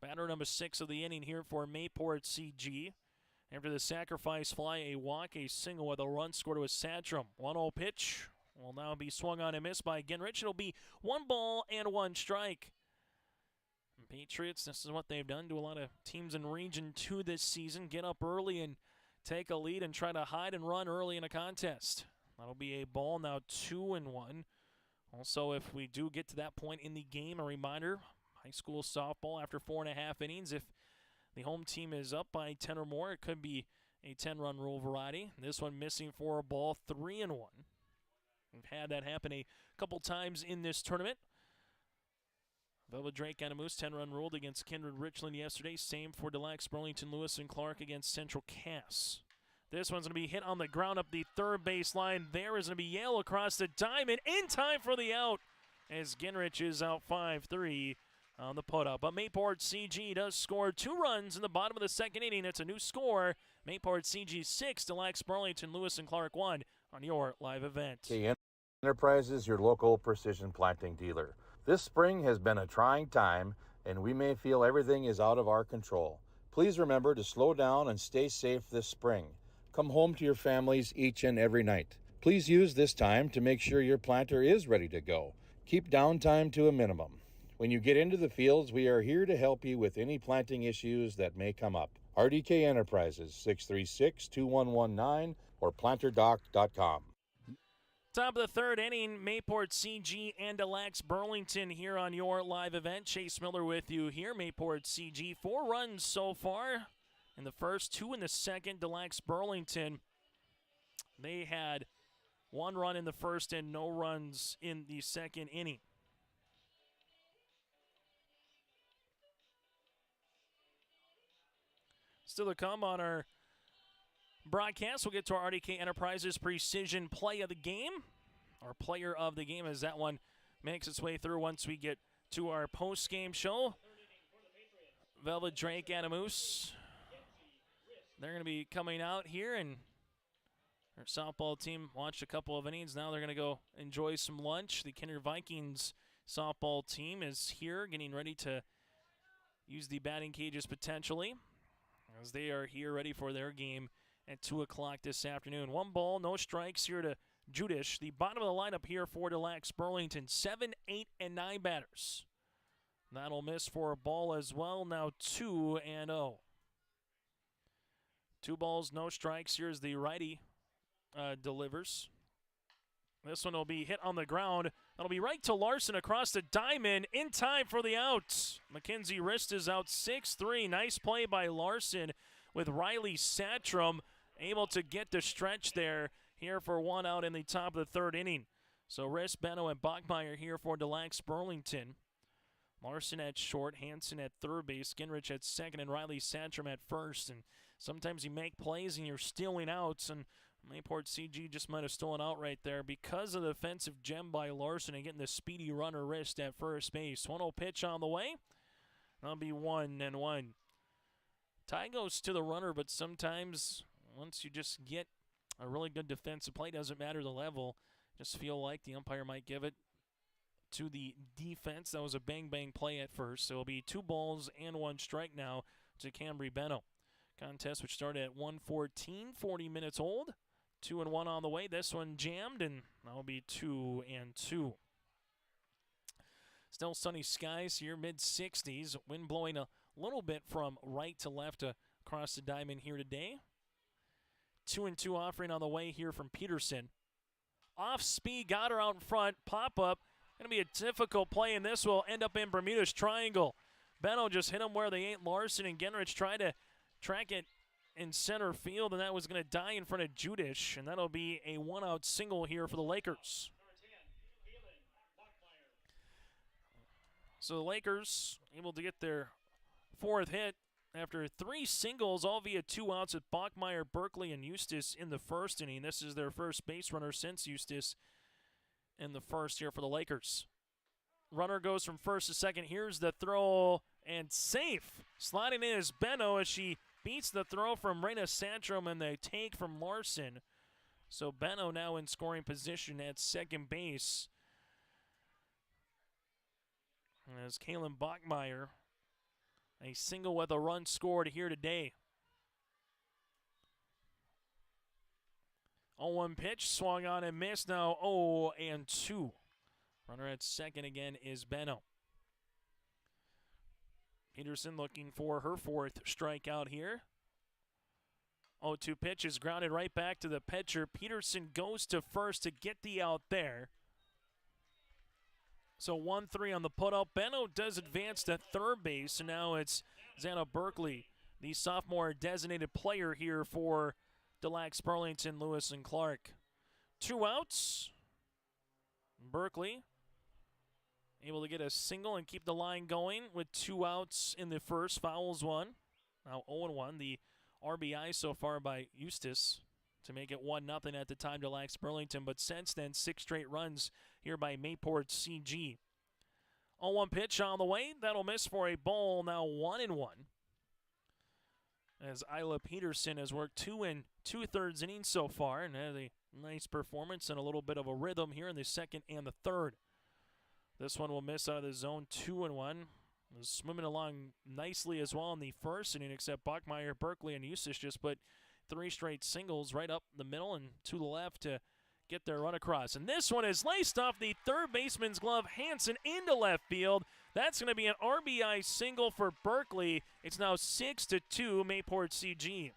Batter number 6 of the inning here for Mayport CG. After the sacrifice fly, a walk, a single with a run scored to a Satcham. 1-0 pitch will now be swung on and missed by Ginrich. It'll be 1 ball and 1 strike. Patriots, this is what they've done to a lot of teams in Region 2 this season. Get up early and take a lead and try to hide and run early in a contest. That'll be a ball, now 2-1. Also, if we do get to that point in the game, a reminder, high school softball after 4.5 innings, if the home team is up by 10 or more, it could be a 10-run rule variety. This one missing for a ball, 3-1. We've had that happen a couple times in this tournament. Velvet Drake and a Moose 10-run ruled against Kindred Richland yesterday. Same for Des-Lacs-Burlington, Lewis, and Ckark against Central Cass. This one's going to be hit on the ground up the third base line. There is going to be Yale across the diamond in time for the out as Ginrich is out 5-3 on the put-up. But Mayport CG does score 2 runs in the bottom of the second inning. It's a new score. Mayport CG 6, Des-Lacs-Burlington, Lewis, and Ckark 1 on your live event. Enterprises, your local precision planting dealer. This spring has been a trying time, and we may feel everything is out of our control. Please remember to slow down and stay safe this spring. Come home to your families each and every night. Please use this time to make sure your planter is ready to go. Keep downtime to a minimum. When you get into the fields, we are here to help you with any planting issues that may come up. RDK Enterprises, 636-2119 or planterdoc.com. Top of the third inning, Mayport CG and Des-Lacs-Burlington here on your live event. Chase Miller with you here. Mayport CG, 4 runs so far in the first, 2 in the second. Des-Lacs-Burlington, they had 1 run in the first and no runs in the second inning. Still to come on our broadcast, we'll get to our RDK Enterprises Precision Play of the Game, our Player of the Game, as that one makes its way through once we get to our post-game show. Velvet Drake and a Moose, they're going to be coming out here, and our softball team watched a couple of innings. Now they're going to go enjoy some lunch. The Kinder Vikings softball team is here getting ready to use the batting cages potentially, as they are here ready for their game at 2 o'clock this afternoon. 1 ball, no strikes here to Judish. The bottom of the lineup here for Des-Lacs-Burlington, 7, 8, and 9 batters. That'll miss for a ball as well. Now 2-0. 2 balls, no strikes. Here's the righty delivers. This one will be hit on the ground. That'll be right to Larson across the diamond in time for the out. McKenzie wrist is out 6-3. Nice play by Larson with Riley Satcham able to get the stretch there here for 1 out in the top of the third inning. So Riss, Benno, and Bachmeyer here for Des-Lacs-Burlington. Larson at short, Hansen at third base, Ginrich at second, and Riley Satcham at first. And sometimes you make plays and you're stealing outs, and Mayport CG just might have stolen out right there because of the offensive gem by Larson and getting the speedy runner wrist at first base. 1-0 pitch on the way. That'll be 1-1. Tie goes to the runner, but sometimes once you just get a really good defensive play, doesn't matter the level, just feel like the umpire might give it to the defense. That was a bang-bang play at first. So it'll be 2 balls and 1 strike now to Cambry Benno. Contest which started at 1:14, 40 minutes old. 2-1 on the way. This one jammed, and that'll be 2-2. Still sunny skies here, mid-60s. Wind blowing a little bit from right to left across the diamond here today. 2-2 offering on the way here from Peterson. Off speed, got her out in front. Pop up. Going to be a difficult play, and this will end up in Bermuda's triangle. Benno just hit him where they ain't. Larson and Genrich tried to track it in center field, and that was going to die in front of Judish, and that'll be a 1-out single here for the Lakers. So the Lakers able to get their 4th hit after 3 singles, all via 2 outs with Bachmeyer, Berkeley, and Eustace in the first inning. This is their first base runner since Eustace in the first here for the Lakers. Runner goes from first to second. Here's the throw And safe. Sliding in is Benno as she beats the throw from Reyna Sandstrom and the take from Larson. So Benno now in scoring position at second base. As Kalen Bachmeyer, a single with a run scored here today. 0-1 pitch, swung on and missed. Now 0-2. Runner at second again is Benno. Peterson looking for her fourth strikeout here. 0-2 pitch is grounded right back to the pitcher. Peterson goes to first to get the out there. So 1-3 on the put-up. Benno does advance to third base, and now it's Xana Berkeley, the sophomore designated player here for Des-Lacs-Burlington, Lewis and Ckark. 2 outs. Berkeley able to get a single and keep the line going with 2 outs in the first. Fouls 1. Now 0-1. The RBI so far by Eustace to make it 1-0 at the time to Des-Lacs-Burlington. But since then, 6 straight runs here by Mayport CG. 0-1 pitch on the way. That'll miss for a ball. Now 1-1. As Isla Peterson has worked 2 2/3 innings so far and had a nice performance and a little bit of a rhythm here in the second and the third. This one will miss out of the zone. 2-1. Was swimming along nicely as well in the first inning, except Bachmeyer, Berkeley, and Eustace just put 3 straight singles right up the middle and to the left to get their run across. And this one is laced off the third baseman's glove. Hansen into left field. That's going to be an RBI single for Berkeley. It's now 6-2 Mayport CG.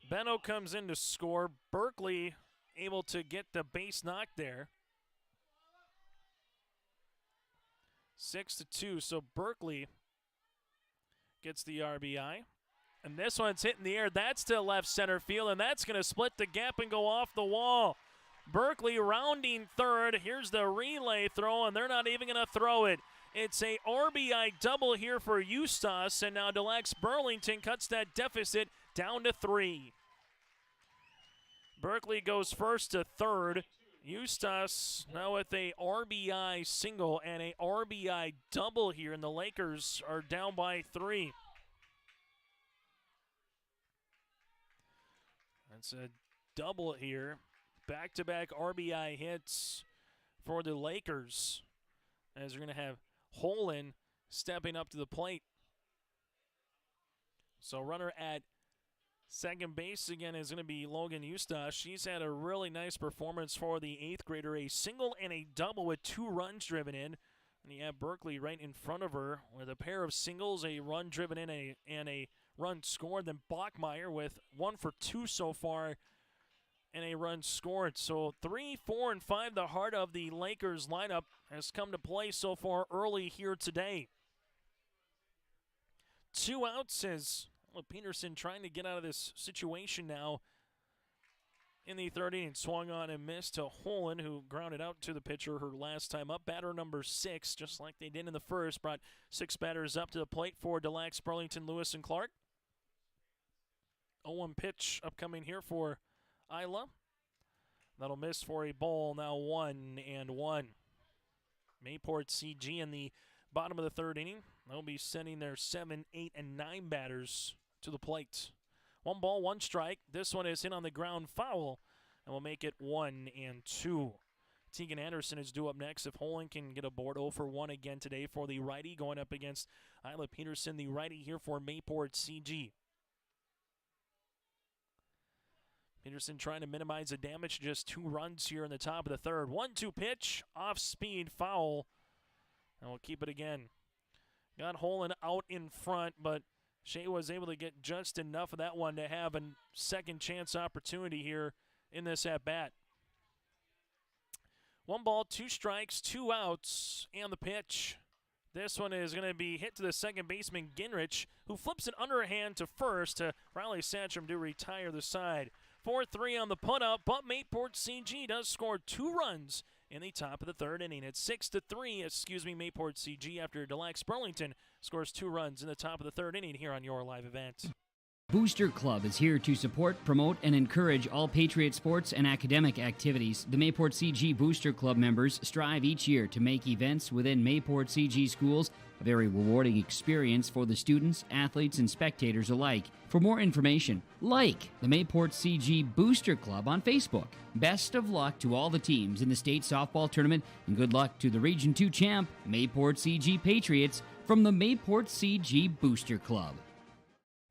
Benno comes in to score. Berkeley able to get the base knock there. 6-2, so Berkeley gets the RBI. And this one's hitting the air. That's to left center field, and that's going to split the gap and go off the wall. Berkeley rounding third. Here's the relay throw, and they're not even going to throw it. It's a RBI double here for Eustace, and now Des-Lacs-Burlington cuts that deficit down to 3. Berkeley goes first to third. Eustace now with a RBI single and a RBI double here, and the Lakers are down by 3. That's a double here. Back-to-back RBI hits for the Lakers, as we're going to have Holland stepping up to the plate. So runner at second base again is going to be Logan Eustace. She's had a really nice performance for the 8th grader. A single and a double with 2 runs driven in. And you have Berkeley right in front of her with a pair of singles, a run driven in, and a run scored. Then Bachmeyer with 1 for 2 so far and a run scored. So 3, 4, and 5, the heart of the Lakers lineup has come to play so far early here today. 2 outs as Peterson trying to get out of this situation now in the third inning. Swung on and missed to Holland, who grounded out to the pitcher her last time up. Batter number 6, just like they did in the first, brought 6 batters up to the plate for Des-Lacs-Burlington, Lewis and Ckark. 0-1 pitch upcoming here for Isla. That'll miss for a ball. Now 1-1. Mayport CG in the bottom of the third inning. They'll be sending their 7, 8, and 9 batters to the plate. 1 ball, 1 strike. This one is hit on the ground foul, and we'll make it 1-2. Tegan Anderson is due up next if Holland can get aboard. 0 for 1 again today for the righty, going up against Isla Peterson, the righty here for Mayport CG. Peterson trying to minimize the damage, just 2 runs here in the top of the third. 1-2 pitch, off speed, foul, and we'll keep it again. Got Holland out in front, but Shea was able to get just enough of that one to have a second chance opportunity here in this at-bat. 1 ball, 2 strikes, 2 outs, and the pitch. This one is going to be hit to the second baseman, Ginrich, who flips it underhand to first to Riley Sandstrom to retire the side. 4-3 on the put-up, but Mayport CG does score 2 runs in the top of the third inning. It's 6-3, Mayport CG after Des-Lacs-Burlington scores 2 runs in the top of the third inning here on your live event. Booster Club is here to support, promote, and encourage all Patriot sports and academic activities. The Mayport CG Booster Club members strive each year to make events within Mayport CG schools a very rewarding experience for the students, athletes, and spectators alike. For more information, like the Mayport CG Booster Club on Facebook. Best of luck to all the teams in the state softball tournament, and good luck to the Region 2 champ, Mayport CG Patriots, from the Mayport CG Booster Club.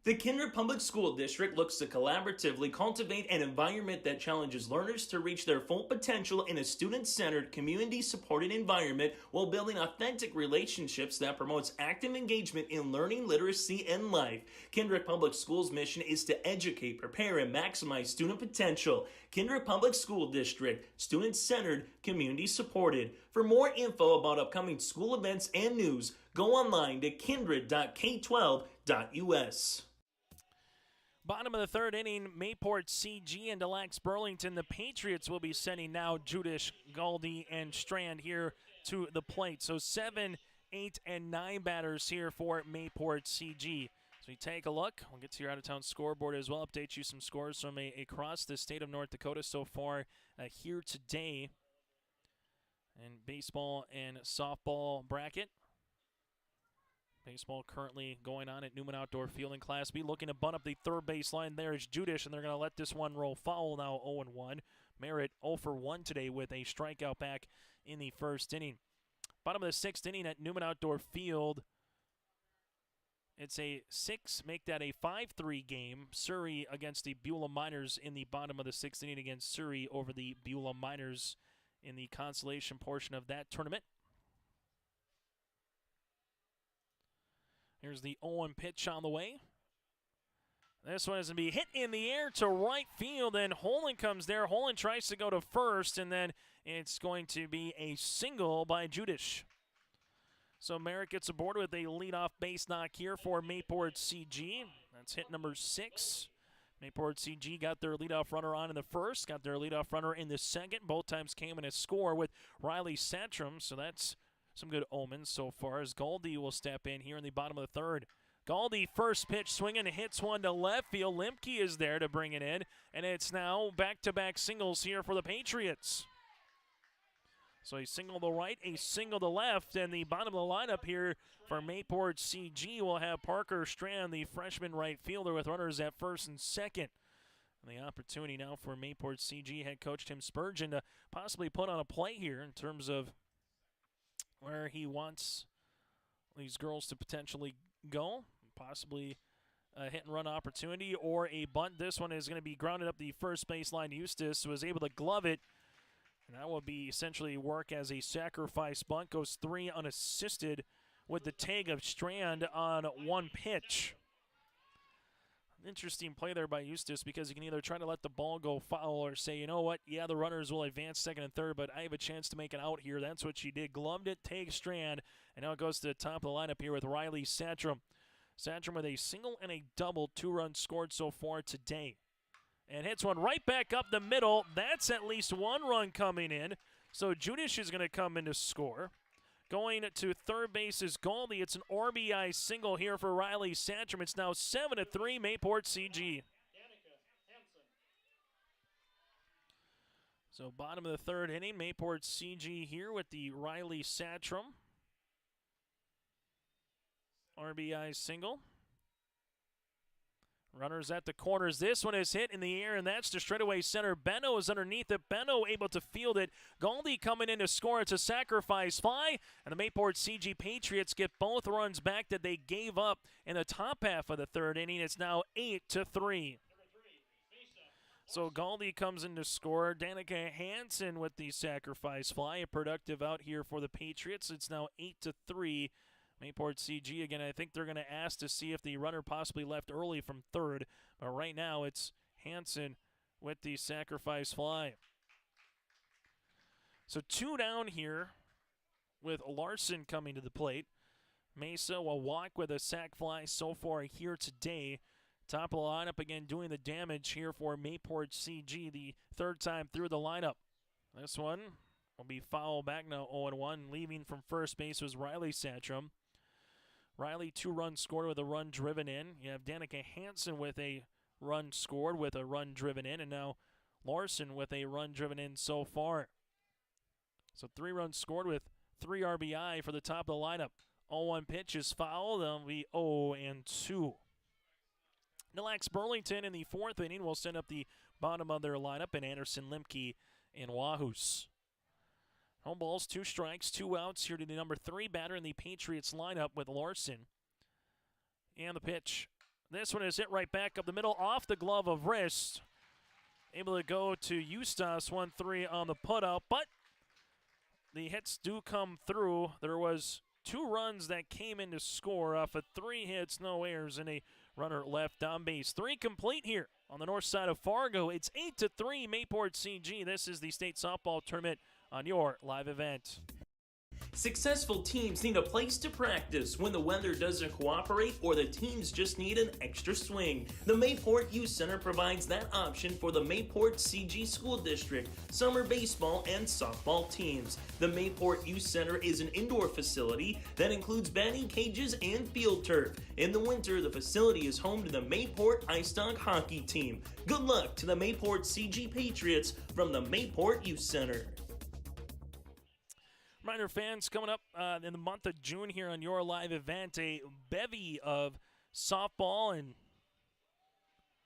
The Kindred Public School District looks to collaboratively cultivate an environment that challenges learners to reach their full potential in a student-centered, community-supported environment while building authentic relationships that promotes active engagement in learning, literacy, and life. Kindred Public Schools' mission is to educate, prepare, and maximize student potential. Kindred Public School District, student-centered, community-supported. For more info about upcoming school events and news, go online to kindred.k12.us. Bottom of the third inning, Mayport CG and Des-Lacs-Burlington. The Patriots will be sending now Judish, Galdi, and Strand here to the plate. So 7, 8, and 9 batters here for Mayport CG. So we take a look. We'll get to your out-of-town scoreboard as well. Update you some scores from across the state of North Dakota so far here today. And baseball and softball bracket. Baseball currently going on at Newman Outdoor Field in Class B. Looking to bunt up the third base line. There is Judish, and they're going to let this one roll foul now, 0-1. Merritt 0 for 1 today with a strikeout back in the first inning. Bottom of the sixth inning at Newman Outdoor Field. It's a 6, make that a 5-3 game. Surrey against the Beulah Miners in the bottom of the sixth inning against Surrey over the Beulah Miners in the consolation portion of that tournament. Here's the 0-1 pitch on the way. This one is going to be hit in the air to right field, and Holland comes there. Holland tries to go to first, and then it's going to be a single by Judish. So Merritt gets aboard with a leadoff base knock here for Mayport CG. That's hit number 6. Mayport CG got their leadoff runner on in the first, got their leadoff runner in the second. Both times came in a score with Riley Satcham, so that's some good omens so far as Galdi will step in here in the bottom of the third. Galdi first pitch swinging, hits one to left field. Limke is there to bring it in, and it's now back-to-back singles here for the Patriots. So a single to right, a single to left, and the bottom of the lineup here for Mayport CG will have Parker Strand, the freshman right fielder, with runners at first and second. And the opportunity now for Mayport CG head coach Tim Spurgeon to possibly put on a play here in terms of where he wants these girls to potentially go, possibly a hit-and-run opportunity or a bunt. This one is going to be grounded up the first baseline. Eustace was able to glove it, and that will be essentially work as a sacrifice bunt. Goes 3 unassisted with the tag of Strand on one pitch. Interesting play there by Eustace, because you can either try to let the ball go foul or say, you know what, yeah, the runners will advance second and third, but I have a chance to make it out here. That's what she did. Gloved it, tagged Strand, and now it goes to the top of the lineup here with Riley Satcham. Satcham with a single and a double, 2 runs scored so far today. And hits one right back up the middle. That's at least 1 run coming in. So Judish is going to come in to score. Going to third base is Galdi. It's an RBI single here for Riley Satcham. It's now 7-3 Mayport CG. So bottom of the third inning, Mayport CG here with the Riley Satcham RBI single. Runners at the corners. This one is hit in the air, and that's to straightaway center. Benno is underneath it. Benno able to field it. Galdi coming in to score. It's a sacrifice fly, and the Mayport CG Patriots get both runs back that they gave up in the top half of the third inning. It's now 8-3. So Galdi comes in to score. Danica Hansen with the sacrifice fly. A productive out here for the Patriots. It's now 8-3. Mayport CG, again, I think they're going to ask to see if the runner possibly left early from third. But right now it's Hansen with the sacrifice fly. So 2 down here with Larson coming to the plate. Mesa will walk with a sac fly so far here today. Top of the lineup again doing the damage here for Mayport CG, the third time through the lineup. This one will be foul back now, 0-1. Leaving from first base was Riley Satcham. Riley, 2 runs scored with a run driven in. You have Danica Hansen with a run scored with a run driven in, and now Larson with a run driven in so far. So 3 runs scored with 3 RBI for the top of the lineup. 0-1 pitch is foul. That'll be 0-2. Des-Lacs-Burlington in the 4th inning will send up the bottom of their lineup, and Anderson, Limke, and Wahus. Home balls, 2 strikes, 2 outs here to the number 3 batter in the Patriots lineup with Larson. And the pitch. This one is hit right back up the middle off the glove of wrist. Able to go to Eustace, 1-3 on the putout, but the hits do come through. There was 2 runs that came in to score off of 3 hits, no errors, and a runner left on base. 3 complete here on the north side of Fargo. It's 8-3 Mayport CG. This is the state softball tournament on your live event. Successful teams need a place to practice when the weather doesn't cooperate or the teams just need an extra swing. The Mayport Youth Center provides that option for the Mayport CG School District summer baseball and softball teams. The Mayport Youth Center is an indoor facility that includes batting cages and field turf. In the winter, the facility is home to the Mayport Ice Dog hockey team. Good luck to the Mayport CG Patriots from the Mayport Youth Center. Reminder, fans, coming up in the month of June here on your live event, a bevy of softball and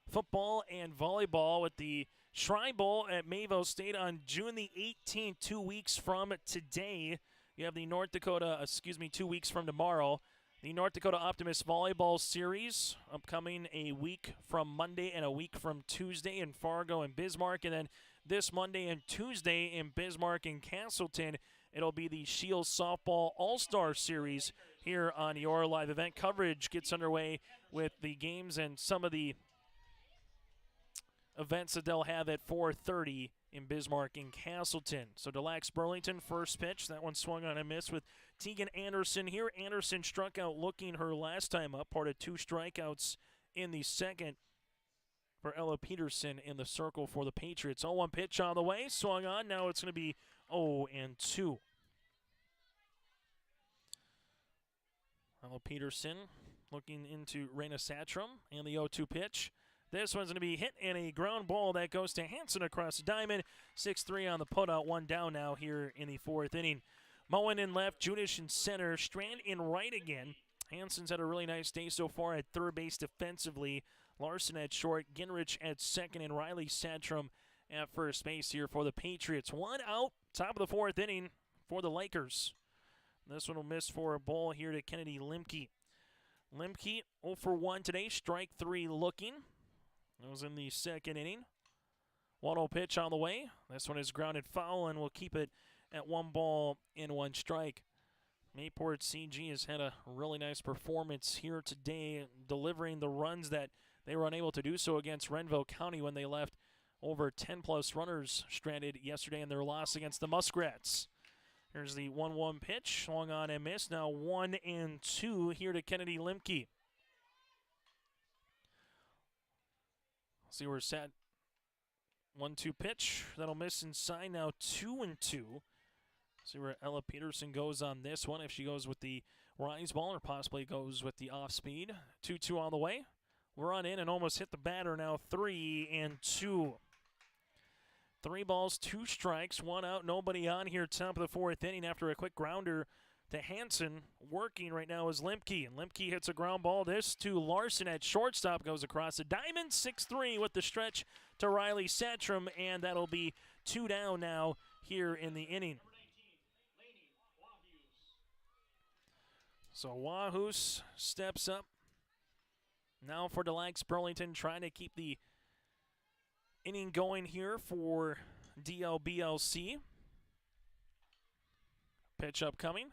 football and volleyball with the Shrine Bowl at Mayville State on June the 18th, 2 weeks from today. You have the 2 weeks from tomorrow. The North Dakota Optimist Volleyball Series upcoming a week from Monday and a week from Tuesday in Fargo and Bismarck. And then this Monday and Tuesday in Bismarck and Castleton, it'll be the Shields Softball All-Star Series here on your live event. Coverage gets underway with the games and some of the events that they'll have at 4:30 in Bismarck and Castleton. So Des-Lacs-Burlington, first pitch. That one swung on a miss with Tegan Anderson here. Anderson struck out looking her last time up, part of 2 strikeouts in the second for Ella Peterson in the circle for the Patriots. 0-1 pitch on the way, swung on. Now it's going to be 0-2. Ella Peterson looking into Raina Satram and the 0-2 pitch. This one's going to be hit in a ground ball that goes to Hansen across the diamond. 6-3 on the putout, 1 down now here in the 4th inning. Moen in left, Judish in center, Strand in right again. Hansen's had a really nice day so far at third base defensively. Larson at short, Ginrich at second, and Riley Satram at first base here for the Patriots. 1 out, top of the 4th inning for the Lakers. This one will miss for a ball here to Kennedy Limke. Limke 0 for 1 today, strike 3 looking. That was in the 2nd inning. 1-0 pitch on the way. This one is grounded foul and will keep it at 1 ball and 1 strike. Mayport CG has had a really nice performance here today, delivering the runs that they were unable to do so against Renville County when they left over 10-plus runners stranded yesterday in their loss against the Muskrats. Here's the 1-1 pitch, swung on and missed. Now 1-2 here to Kennedy Limke. See where it's at. 1-2 pitch. That'll miss inside. Now 2-2. See where Ella Peterson goes on this one. If she goes with the rise ball or possibly goes with the off speed. 2-2 on the way. Run in and almost hit the batter. Now 3-2. 3 balls, 2 strikes, 1 out, nobody on here. Top of the 4th inning after a quick grounder to Hansen. Working right now is Limke, and Limke hits a ground ball. This to Larson at shortstop, goes across the diamond. 6-3 with the stretch to Riley Satram, and that'll be 2 down now here in the inning. So Wahus steps up now for Des-Lacs-Burlington, trying to keep the inning going here for DLBLC. Pitch upcoming.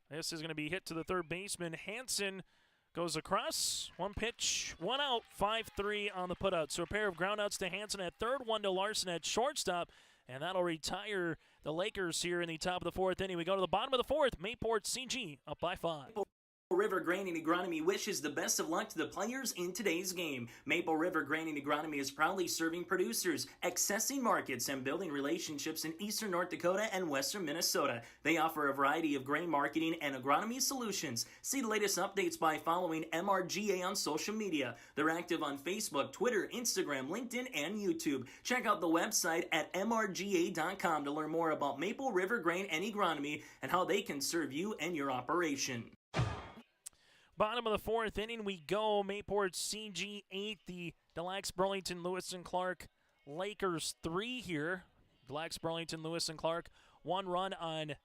This is going to be hit to the third baseman. Hansen goes across. 1 pitch, 1 out, 5-3 on the putout. So a pair of groundouts to Hansen at third, 1 to Larson at shortstop, and that'll retire the Lakers here in the top of the 4th inning. We go to the bottom of the 4th. Mayport CG up by 5. River Granite Agronomy wishes the best of luck to the players in today's game. Maple River Granite Agronomy is proudly serving producers, accessing markets, and building relationships in eastern North Dakota and western Minnesota. They offer a variety of grain marketing and agronomy solutions. See the latest updates by following MRGA on social media. They're active on Facebook, Twitter, Instagram, LinkedIn, and YouTube. Check out the website at mrga.com to learn more about Maple River Grain and Agronomy and how they can serve you and your operation. Bottom of the fourth inning we go. Mayport CG 8, the Des-Lacs-Burlington, Lewis and Ckark Lakers 3 here. Des-Lacs-Burlington, Lewis and Ckark, 1 run on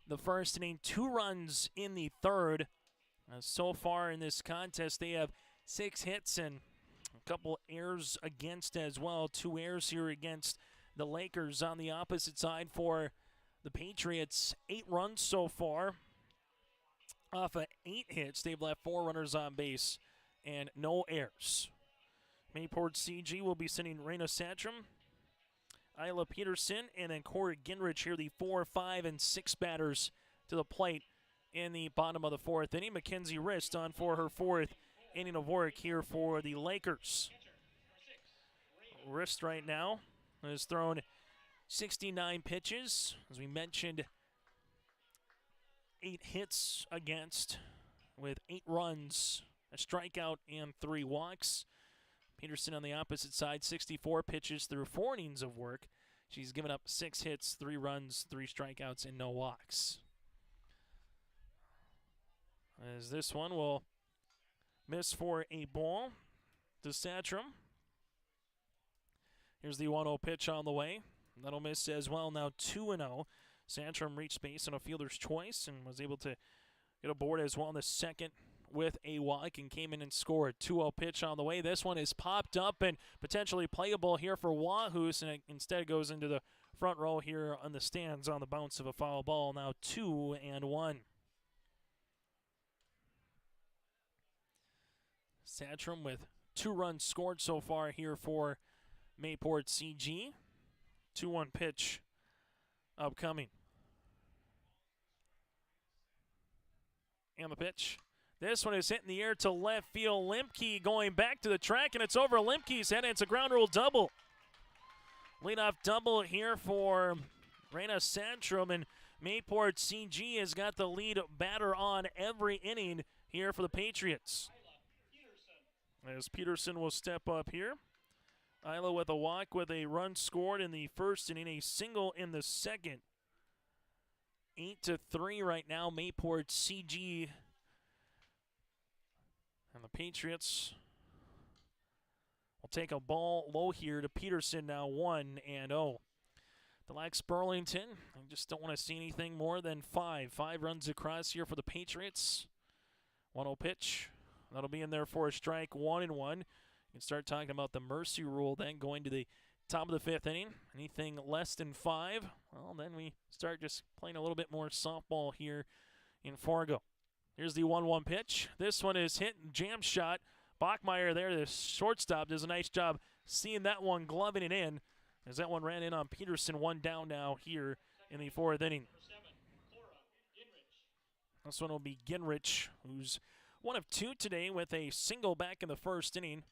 the first inning, 2 runs in the third. So far in this contest, they have 6 hits and a couple errors against as well. 2 errors here against the Lakers. On the opposite side for the Patriots, 8 runs so far. Off of 8 hits, they've left 4 runners on base and no errors. Mayport CG will be sending Raina Satcham, Isla Peterson, and then Corey Ginrich here, the 4, 5, and 6 batters to the plate in the bottom of the fourth inning. Mackenzie Rist on for her 4th inning of work here for the Lakers. Rist right now has thrown 69 pitches. As we mentioned, 8 hits against with 8 runs, a strikeout, and 3 walks. Peterson on the opposite side, 64 pitches through 4 innings of work. She's given up 6 hits, 3 runs, 3 strikeouts, and no walks. As this one will miss for a ball to Satcham. Here's the 1-0 pitch on the way. That'll miss as well, now 2-0. Santrum reached base on a fielder's choice and was able to get aboard as well in the second with a walk and came in and scored. 2-0 pitch on the way. This one is popped up and potentially playable here for Wahoos, and it instead goes into the front row here on the stands on the bounce of a foul ball. Now 2-1. Santrum with 2 runs scored so far here for Mayport CG. 2-1 pitch upcoming. And the pitch. This one is hitting the air to left field. Limke going back to the track, and it's over Limke's head, and it's a ground rule double. Leadoff double here for Raina Santrum, and Mayport CG has got the lead batter on every inning here for the Patriots. As Peterson will step up here. Isla with a walk with a run scored in the first inning, a single in the second. 8-3 right now, Mayport CG. And the Patriots will take a ball low here to Peterson, now 1-0. Des-Lacs-Burlington, I just don't want to see anything more than 5. 5 runs across here for the Patriots. 1-0 pitch. That'll be in there for a strike, 1-1. You can start talking about the mercy rule then going to the top of the 5th inning. Anything less than 5, well, then we start just playing a little bit more softball here in Fargo. Here's the 1-1 pitch. This one is hit and jam shot. Bachmeyer there, the shortstop, does a nice job seeing that one, gloving it in, as that one ran in on Peterson. 1 down now here in the 4th inning. This one will be Ginrich, who's 1 of 2 today with a single back in the 1st inning.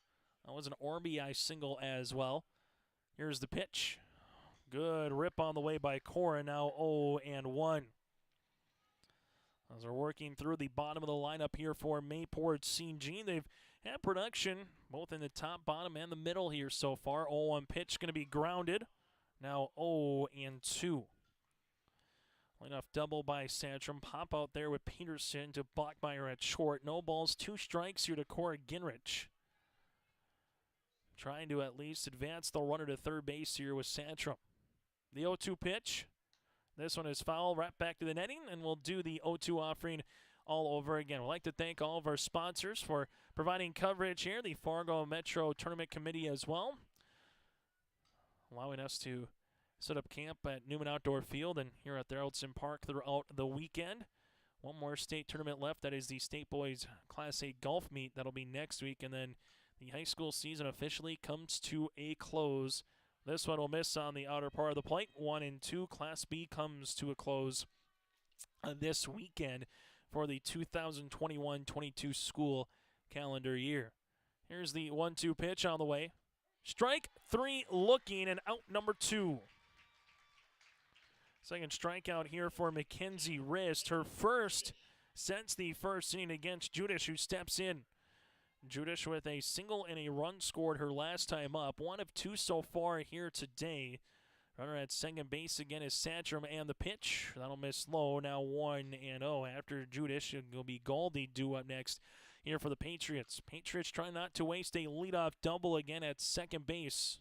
That was an RBI single as well. Here's the pitch. Good rip on the way by Cora, now 0-1. As they're working through the bottom of the lineup here for Mayport CG. They've had production both in the top, bottom, and the middle here so far. 0-1 pitch going to be grounded. Now 0-2. Leadoff double by Santrum. Pop out there with Peterson to Bachmeyer at short. No balls, 2 strikes here to Cora Ginrich. Trying to at least advance the runner to third base here with Santrum. The 0-2 pitch. This one is foul, right back to the netting, and we'll do the 0-2 offering all over again. We'd like to thank all of our sponsors for providing coverage here, the Fargo Metro Tournament Committee as well, allowing us to set up camp at Newman Outdoor Field and here at Theraldson Park throughout the weekend. One more state tournament left. That is the State Boys Class A Golf Meet. That'll be next week, and then the high school season officially comes to a close. This one will miss on the outer part of the plate. 1-2. Class B comes to a close this weekend for the 2021-22 school calendar year. Here's the 1-2 pitch on the way. Strike 3 looking, and out number 2. Second strikeout here for Mackenzie Rist. Her first since the first inning against Judish, who steps in. Judish with a single and a run scored her last time up. 1 of 2 so far here today. Runner at second base again is Satcham, and the pitch. That'll miss low. Now 1-0. After Judish, it'll be Galdi due up next here for the Patriots. Patriots trying not to waste a leadoff double again at second base.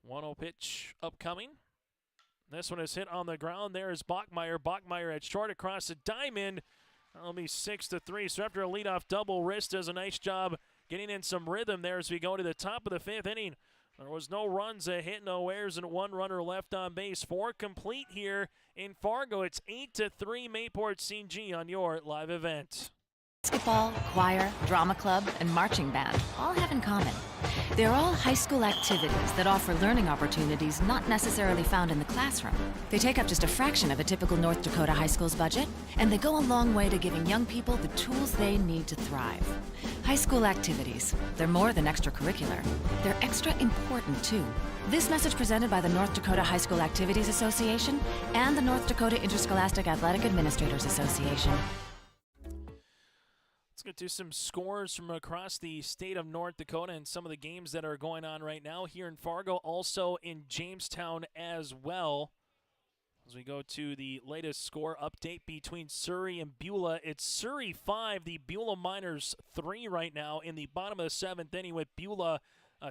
1-0 pitch upcoming. This one is hit on the ground. There is Bachmeyer. Bachmeyer at short across the diamond. That'll be 6-3. So after a leadoff double, Rist does a nice job getting in some rhythm there as we go to the top of the 5th inning. There was no runs, a hit, no errors, and 1 runner left on base. 4 complete here in Fargo. It's 8-3 Mayport CG on your live event. Basketball, choir, drama club, and marching band all have in common. They're all high school activities that offer learning opportunities not necessarily found in the classroom. They take up just a fraction of a typical North Dakota high school's budget, and they go a long way to giving young people the tools they need to thrive. High school activities, they're more than extracurricular. They're extra important, too. This message presented by the North Dakota High School Activities Association and the North Dakota Interscholastic Athletic Administrators Association. Let's get to some scores from across the state of North Dakota and some of the games that are going on right now here in Fargo, also in Jamestown as well. As we go to the latest score update between Surrey and Beulah, it's Surrey 5, the Beulah Miners 3 right now in the bottom of the 7th inning, with Beulah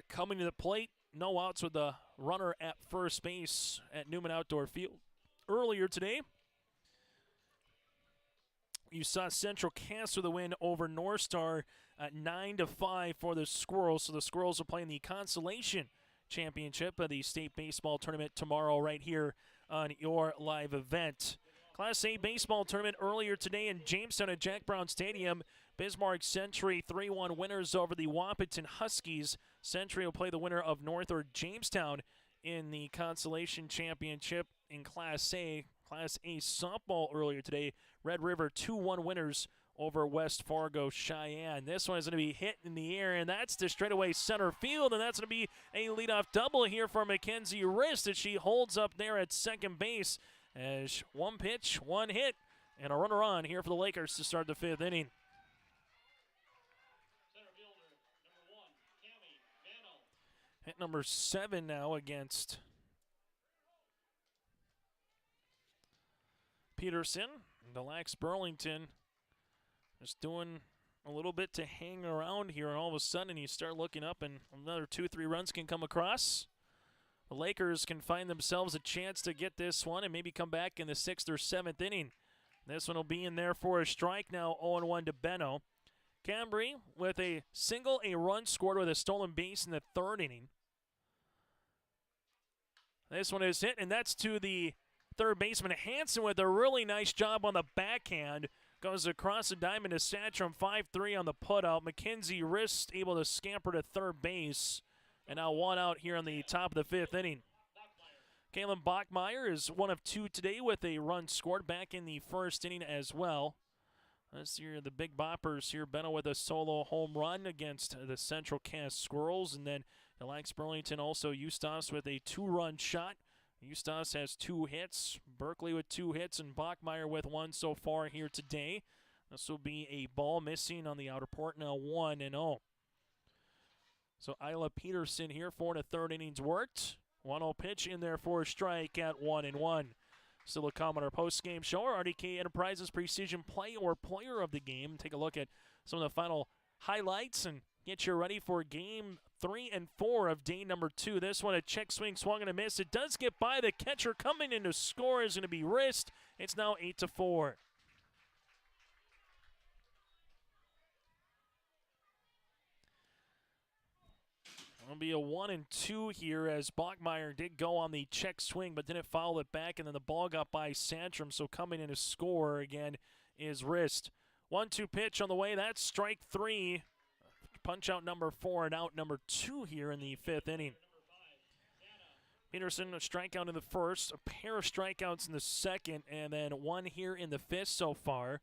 coming to the plate. No outs with the runner at first base at Newman Outdoor Field earlier today. You saw Central Cass with a win over North Star at 9-5 for the Squirrels. So the Squirrels are playing the Consolation Championship of the state baseball tournament tomorrow right here on your live event. Class A baseball tournament earlier today in Jamestown at Jack Brown Stadium. Bismarck Century 3-1 winners over the Wahpeton Huskies. Century will play the winner of North or Jamestown in the Consolation Championship in Class A. Class A softball earlier today. Red River 2-1 winners over West Fargo Cheyenne. This one is going to be hit in the air, and that's to straightaway center field, and that's going to be a leadoff double here for Mackenzie Rist as she holds up there at second base as 1 pitch, 1 hit, and a runner on here for the Lakers to start the 5th inning. Hit number 7 now against Peterson. Des-Lacs-Burlington just doing a little bit to hang around here, and all of a sudden you start looking up and another 2-3 runs can come across. The Lakers can find themselves a chance to get this one and maybe come back in the 6th or 7th inning. This one will be in there for a strike now, 0-1 to Benno. Cambry with a single, a run scored with a stolen base in the 3rd inning. This one is hit, and that's to the 3rd baseman Hansen with a really nice job on the backhand. Goes across the diamond to Satcham, 5-3 on the putout. Mackenzie Rist able to scamper to 3rd base. And now 1 out here on the top of the 5th inning. Kalen Bachmeyer is 1 of 2 today with a run scored back in the 1st inning as well. Let's see here, the big boppers here. Benno with a solo home run against the Central Cass Squirrels. And then Des-Lacs-Burlington also Eustas with a 2-run shot. Eustas has 2 hits, Berkeley with 2 hits, and Bachmeyer with 1 so far here today. This will be a ball missing on the outer port, now 1-0. So Isla Peterson here, 4 1/3 innings worked. 1-0 pitch in there for a strike at 1-1. Still to come on our post-game show, our RDK Enterprises Precision Play or Player of the Game. Take a look at some of the final highlights and get you ready for game 3 and 4 of day number 2. This one, a check swing, swung and a miss. It does get by. The catcher coming in to score is going to be Rist. It's now 8-4. It'll be a 1-2 here as Bachmeyer did go on the check swing but didn't foul it back, and then the ball got by Santrum, so coming in to score again is Rist. 1-2 pitch on the way. That's strike 3. Punch out number 4 and out number 2 here in the 5th inning. Peterson, a strikeout in the first, a pair of strikeouts in the second, and then one here in the fifth so far.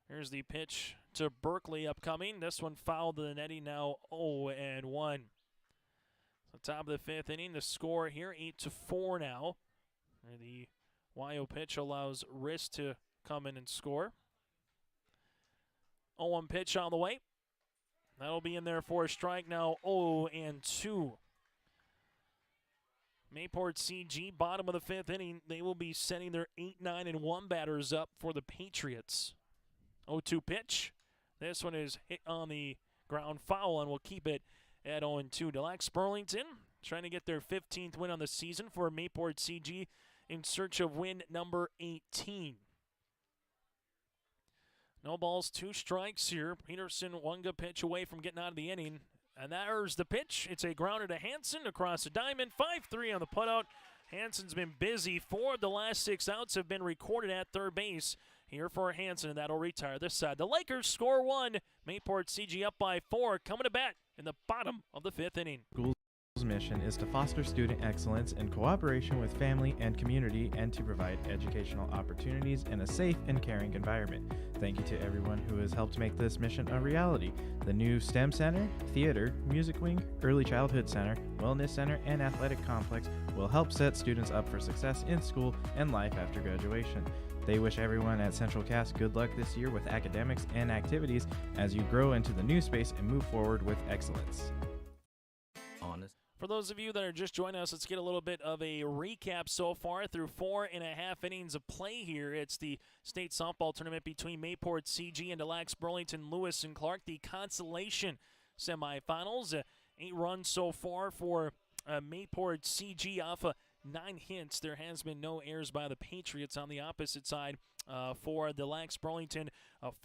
Here's the pitch to Berkeley upcoming. This one fouled to the netting, now 0-1. So top of the fifth inning, the score here 8-4 now. And the YO pitch allows Riss to come in and score. 0-1 pitch on the way. That'll be in there for a strike now, 0-2. Mayport CG, bottom of the fifth inning, they will be sending their 8-9-1 batters up for the Patriots. 0-2 pitch. This one is hit on the ground foul, and we'll keep it at 0-2. Des-Lacs-Burlington trying to get their 15th win on the season for Mayport CG in search of win number 18. No balls, 2 strikes here. Peterson, one good pitch away from getting out of the inning. And there's the pitch. It's a grounder to Hansen across the diamond. 5-3 on the putout. Hansen's been busy. 4 of the last 6 outs have been recorded at third base here for Hansen, and that'll retire this side. The Lakers score 1. Mayport CG up by 4. Coming to bat in the bottom of the fifth inning. School's mission is to foster student excellence in cooperation with family and community and to provide educational opportunities in a safe and caring environment. Thank you to everyone who has helped make this mission a reality. The new STEM Center, Theater, Music Wing, Early Childhood Center, Wellness Center, and Athletic Complex will help set students up for success in school and life after graduation. They wish everyone at Central Cass good luck this year with academics and activities as you grow into the new space and move forward with excellence. For those of you that are just joining us, let's get a little bit of a recap so far through 4.5 innings of play here. It's the state softball tournament between Mayport CG and Des-Lacs-Burlington, Lewis and Ckark, the Consolation semifinals. 8 runs so far for Mayport CG off of 9 hits. There has been no errors by the Patriots on the opposite side for Des-Lacs-Burlington.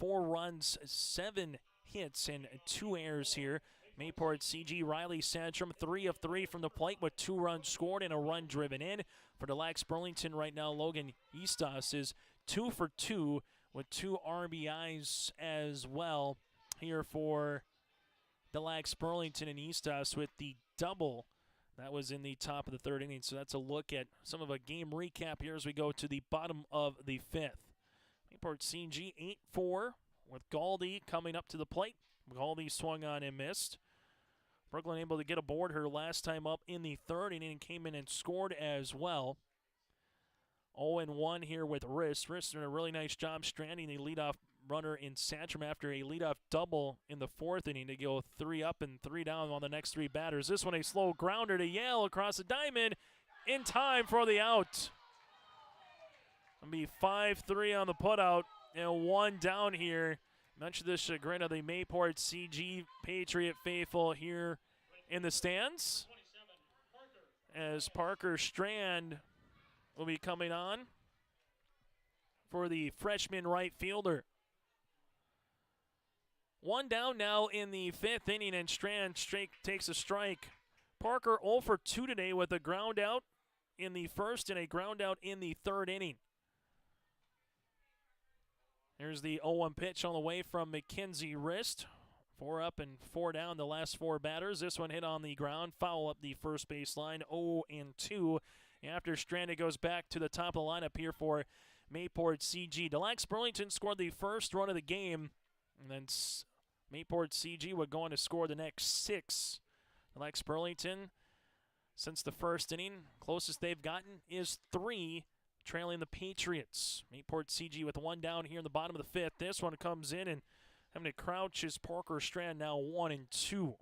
4 runs, 7 hits, and 2 errors here. Mayport CG, Riley Sandstrom, 3 of 3 from the plate with 2 runs scored and a run driven in. For Des-Lacs-Burlington right now, Logan Eastas is 2 for 2 with 2 RBIs as well here for Des-Lacs-Burlington, and Eastas with the double. That was in the top of the third inning, so that's a look at some of a game recap here as we go to the bottom of the fifth. Mayport CG 8-4 with Galdi coming up to the plate. Galdi swung on and missed. Brooklyn able to get aboard her last time up in the third inning and came in and scored as well. 0-1 here with Riss. Riss doing a really nice job stranding the leadoff runner in Sandstrom after a leadoff double in the fourth inning to go 3 up and 3 down on the next 3 batters. This one a slow grounder to Yale across the diamond in time for the out. It'll be 5-3 on the putout and 1 down here. Much to the chagrin of the Mayport CG Patriot faithful here in the stands, as Parker Strand will be coming on for the freshman right fielder. 1 down now in the fifth inning, and Strand takes a strike. Parker 0 for 2 today with a ground out in the first and a ground out in the third inning. Here's the 0-1 pitch on the way from McKenzie Rist. 4 up and 4 down the last 4 batters. This one hit on the ground, foul up the first baseline, 0-2. After Strand, it goes back to the top of the lineup here for Mayport CG. Des-Lacs-Burlington scored the first run of the game, and then Mayport CG would go on to score the next 6. Des-Lacs-Burlington, since the first inning, closest they've gotten is 3, trailing the Patriots. Mayport CG with 1 down here in the bottom of the fifth. This one comes in and having to crouch is Parker Strand, now 1-2.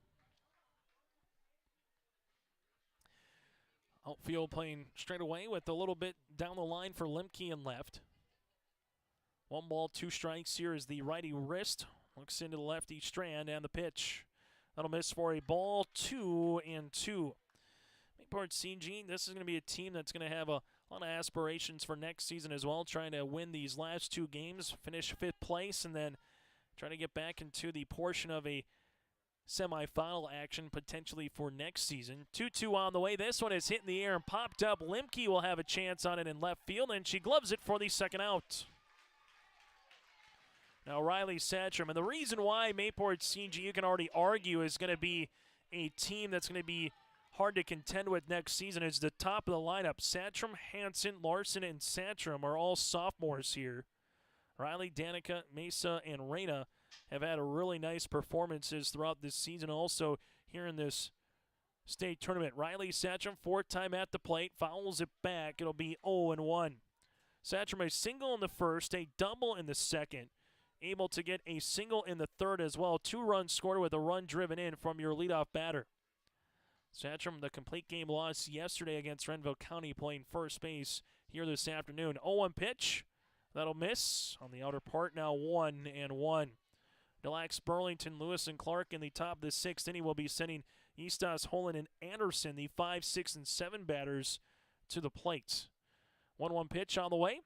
Outfield playing straight away with a little bit down the line for Lemke and left. 1 ball, 2 strikes here is the righty Wrist. Looks into the lefty Strand, and the pitch. That'll miss for a ball, 2-2. Mayport CG, this is going to be a team that's going to have a lot of aspirations for next season as well, trying to win these last 2 games, finish 5th place, and then try to get back into the portion of a semifinal action potentially for next season. 2-2 on the way. This one is hit in the air and popped up. Lemke will have a chance on it in left field, and she gloves it for the second out. Now Riley Sandstrom, and the reason why Mayport CG, you can already argue, is going to be a team that's going to be hard to contend with next season is the top of the lineup. Satcham, Hansen, Larson, and Satcham are all sophomores here. Riley, Danica, Mesa, and Reyna have had really nice performances throughout this season. Also here in this state tournament, Riley Satcham, fourth time at the plate, fouls it back. It'll be 0-1. Satcham a single in the first, a double in the second, able to get a single in the third as well. 2 runs scored with a run driven in from your leadoff batter. Satcham, the complete game loss yesterday against Renville County, playing first base here this afternoon. 0-1 pitch. That'll miss on the outer part. Now 1-1. Des-Lacs-Burlington, Lewis, and Ckark in the top of the 6th inning will be sending Eastos, Holland, and Anderson, the 5, 6, and 7 batters, to the plate. 1-1 pitch on the way.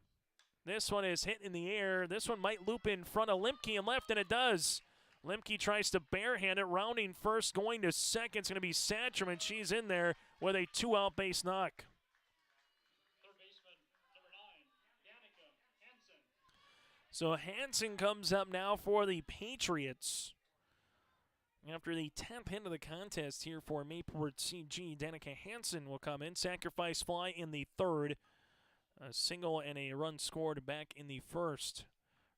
This one is hit in the air. This one might loop in front of Limke and left, and it does. Limke tries to barehand it, rounding first, going to second. It's going to be Satcham, and she's in there with a 2-out base knock. So Hansen comes up now for the Patriots. After the 10th hit of the contest here for Mayport CG, Danica Hansen will come in. Sacrifice fly in the third. A single and a run scored back in the first.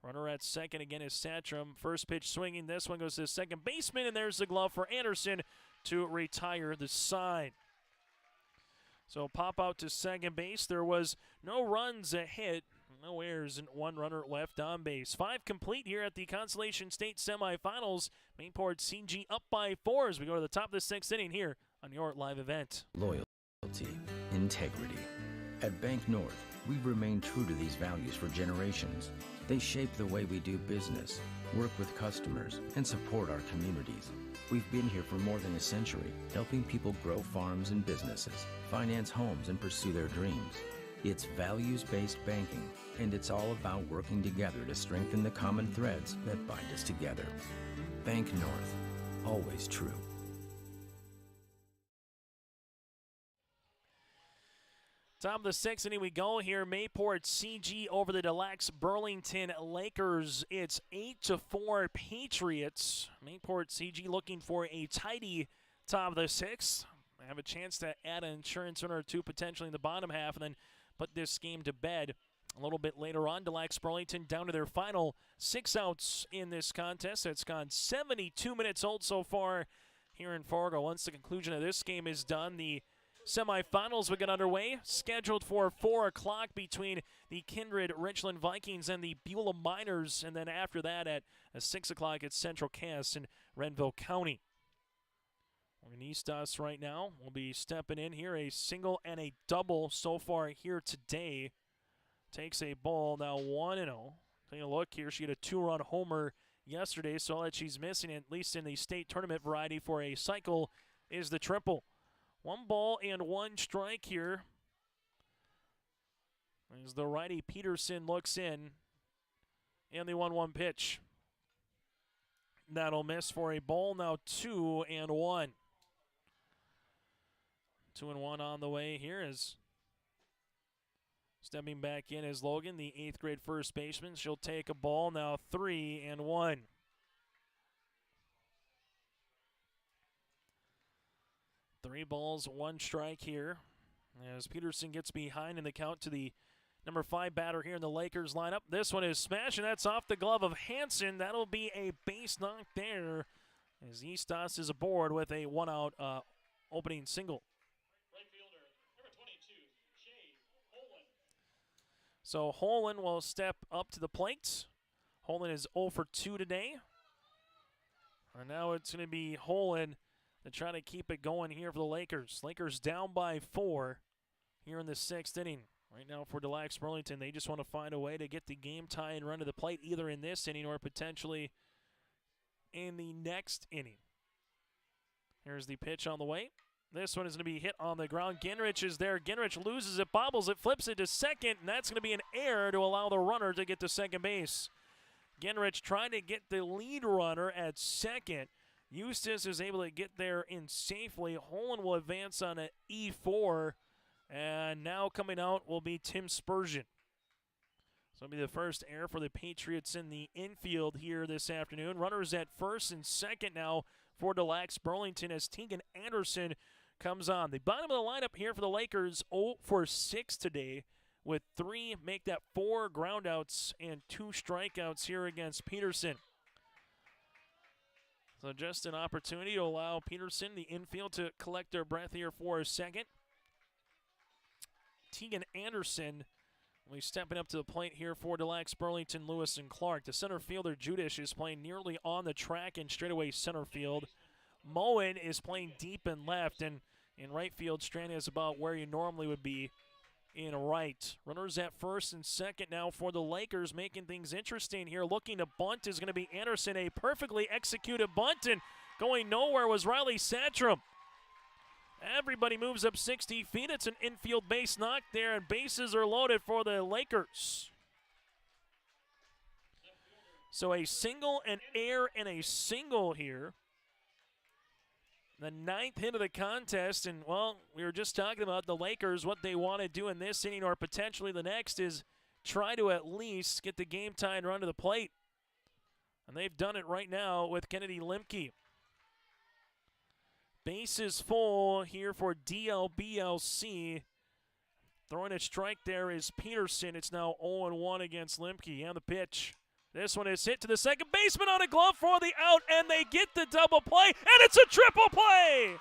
Runner at second again is Satcham. First pitch swinging. This one goes to the second baseman, and there's the glove for Anderson to retire the side. So pop out to second base. There was no runs a hit. No errors and 1 runner left on base. 5 complete here at the Consolation State Semifinals. Mayport CG up by 4 as we go to the top of the 6th inning here on your live event. Loyalty, integrity. At Bank North, we've remained true to these values for generations. They shape the way we do business, work with customers, and support our communities. We've been here for more than a century, helping people grow farms and businesses, finance homes, and pursue their dreams. It's values-based banking, and it's all about working together to strengthen the common threads that bind us together. Bank North, always true. Top of the 6th inning we go here. Mayport CG over the Des-Lacs-Burlington Lakers. It's 8-4 Patriots. Mayport CG looking for a tidy top of the 6th. Have a chance to add an insurance runner or 2 potentially in the bottom half and then put this game to bed a little bit later on. Des-Lacs-Burlington down to their final 6 outs in this contest. It's gone 72 minutes old so far here in Fargo. Once the conclusion of this game is done, the semifinals will get underway, scheduled for 4 o'clock between the Kindred Richland Vikings and the Beulah Miners, and then after that at 6 o'clock at Central Cass in Renville County. Eastos right now will be stepping in here. A single and a double so far here today. Takes a ball, now 1-0. Take a look here. She had a 2-run homer yesterday, so all that she's missing, at least in the state tournament variety for a cycle, is the triple. 1 ball and 1 strike here. As the righty Peterson looks in the 1-1 pitch. That'll miss for a ball, now 2-1. 2-1 on the way here as stepping back in is Logan, the 8th grade first baseman. She'll take a ball, now 3-1. Three balls, 1 strike here as Peterson gets behind in the count to the number 5 batter here in the Lakers lineup. This one is smashed, and that's off the glove of Hansen. That'll be a base knock there as Eastos is aboard with a 1-out opening single. So Holland will step up to the plate. Holland is 0 for 2 today. And now it's going to be Holland to try to keep it going here for the Lakers. Lakers down by 4 here in the 6th inning. Right now for Des-Lacs-Burlington, they just want to find a way to get the game tie and run to the plate either in this inning or potentially in the next inning. Here's the pitch on the way. This one is going to be hit on the ground. Ginrich is there. Ginrich loses it, bobbles it, flips it to second, and that's going to be an error to allow the runner to get to second base. Ginrich trying to get the lead runner at second. Eustace is able to get there in safely. Holland will advance on an E4, and now coming out will be Tim Spurgeon. So it'll be the first error for the Patriots in the infield here this afternoon. Runners at first and second now for Des-Lacs-Burlington as Tegan Anderson comes on. The bottom of the lineup here for the Lakers, 0 for 6 today, with 3 make that 4 groundouts and 2 strikeouts here against Peterson. So just an opportunity to allow Peterson, the infield, to collect their breath here for a second. Tegan Anderson will be stepping up to the plate here for Des-Lacs-Burlington, Lewis, and Ckark. The center fielder, Judish, is playing nearly on the track in straightaway center field. Moen is playing deep in left, and in right field, Strand is about where you normally would be in right. Runners at first and second now for the Lakers, making things interesting here. Looking to bunt is going to be Anderson. A perfectly executed bunt, and going nowhere was Riley Satcham. Everybody moves up 60 feet. It's an infield base knock there, and bases are loaded for the Lakers. So a single, an air, and a single here. The 9th hit of the contest, and, well, we were just talking about the Lakers. What they want to do in this inning or potentially the next is try to at least get the game tie and run to the plate. And they've done it right now with Kennedy Lemke. Bases full here for DLBLC. Throwing a strike there is Peterson. It's now 0-1 against Lemke. And the pitch. This one is hit to the second baseman on a glove for the out, and they get the double play, and it's a triple play!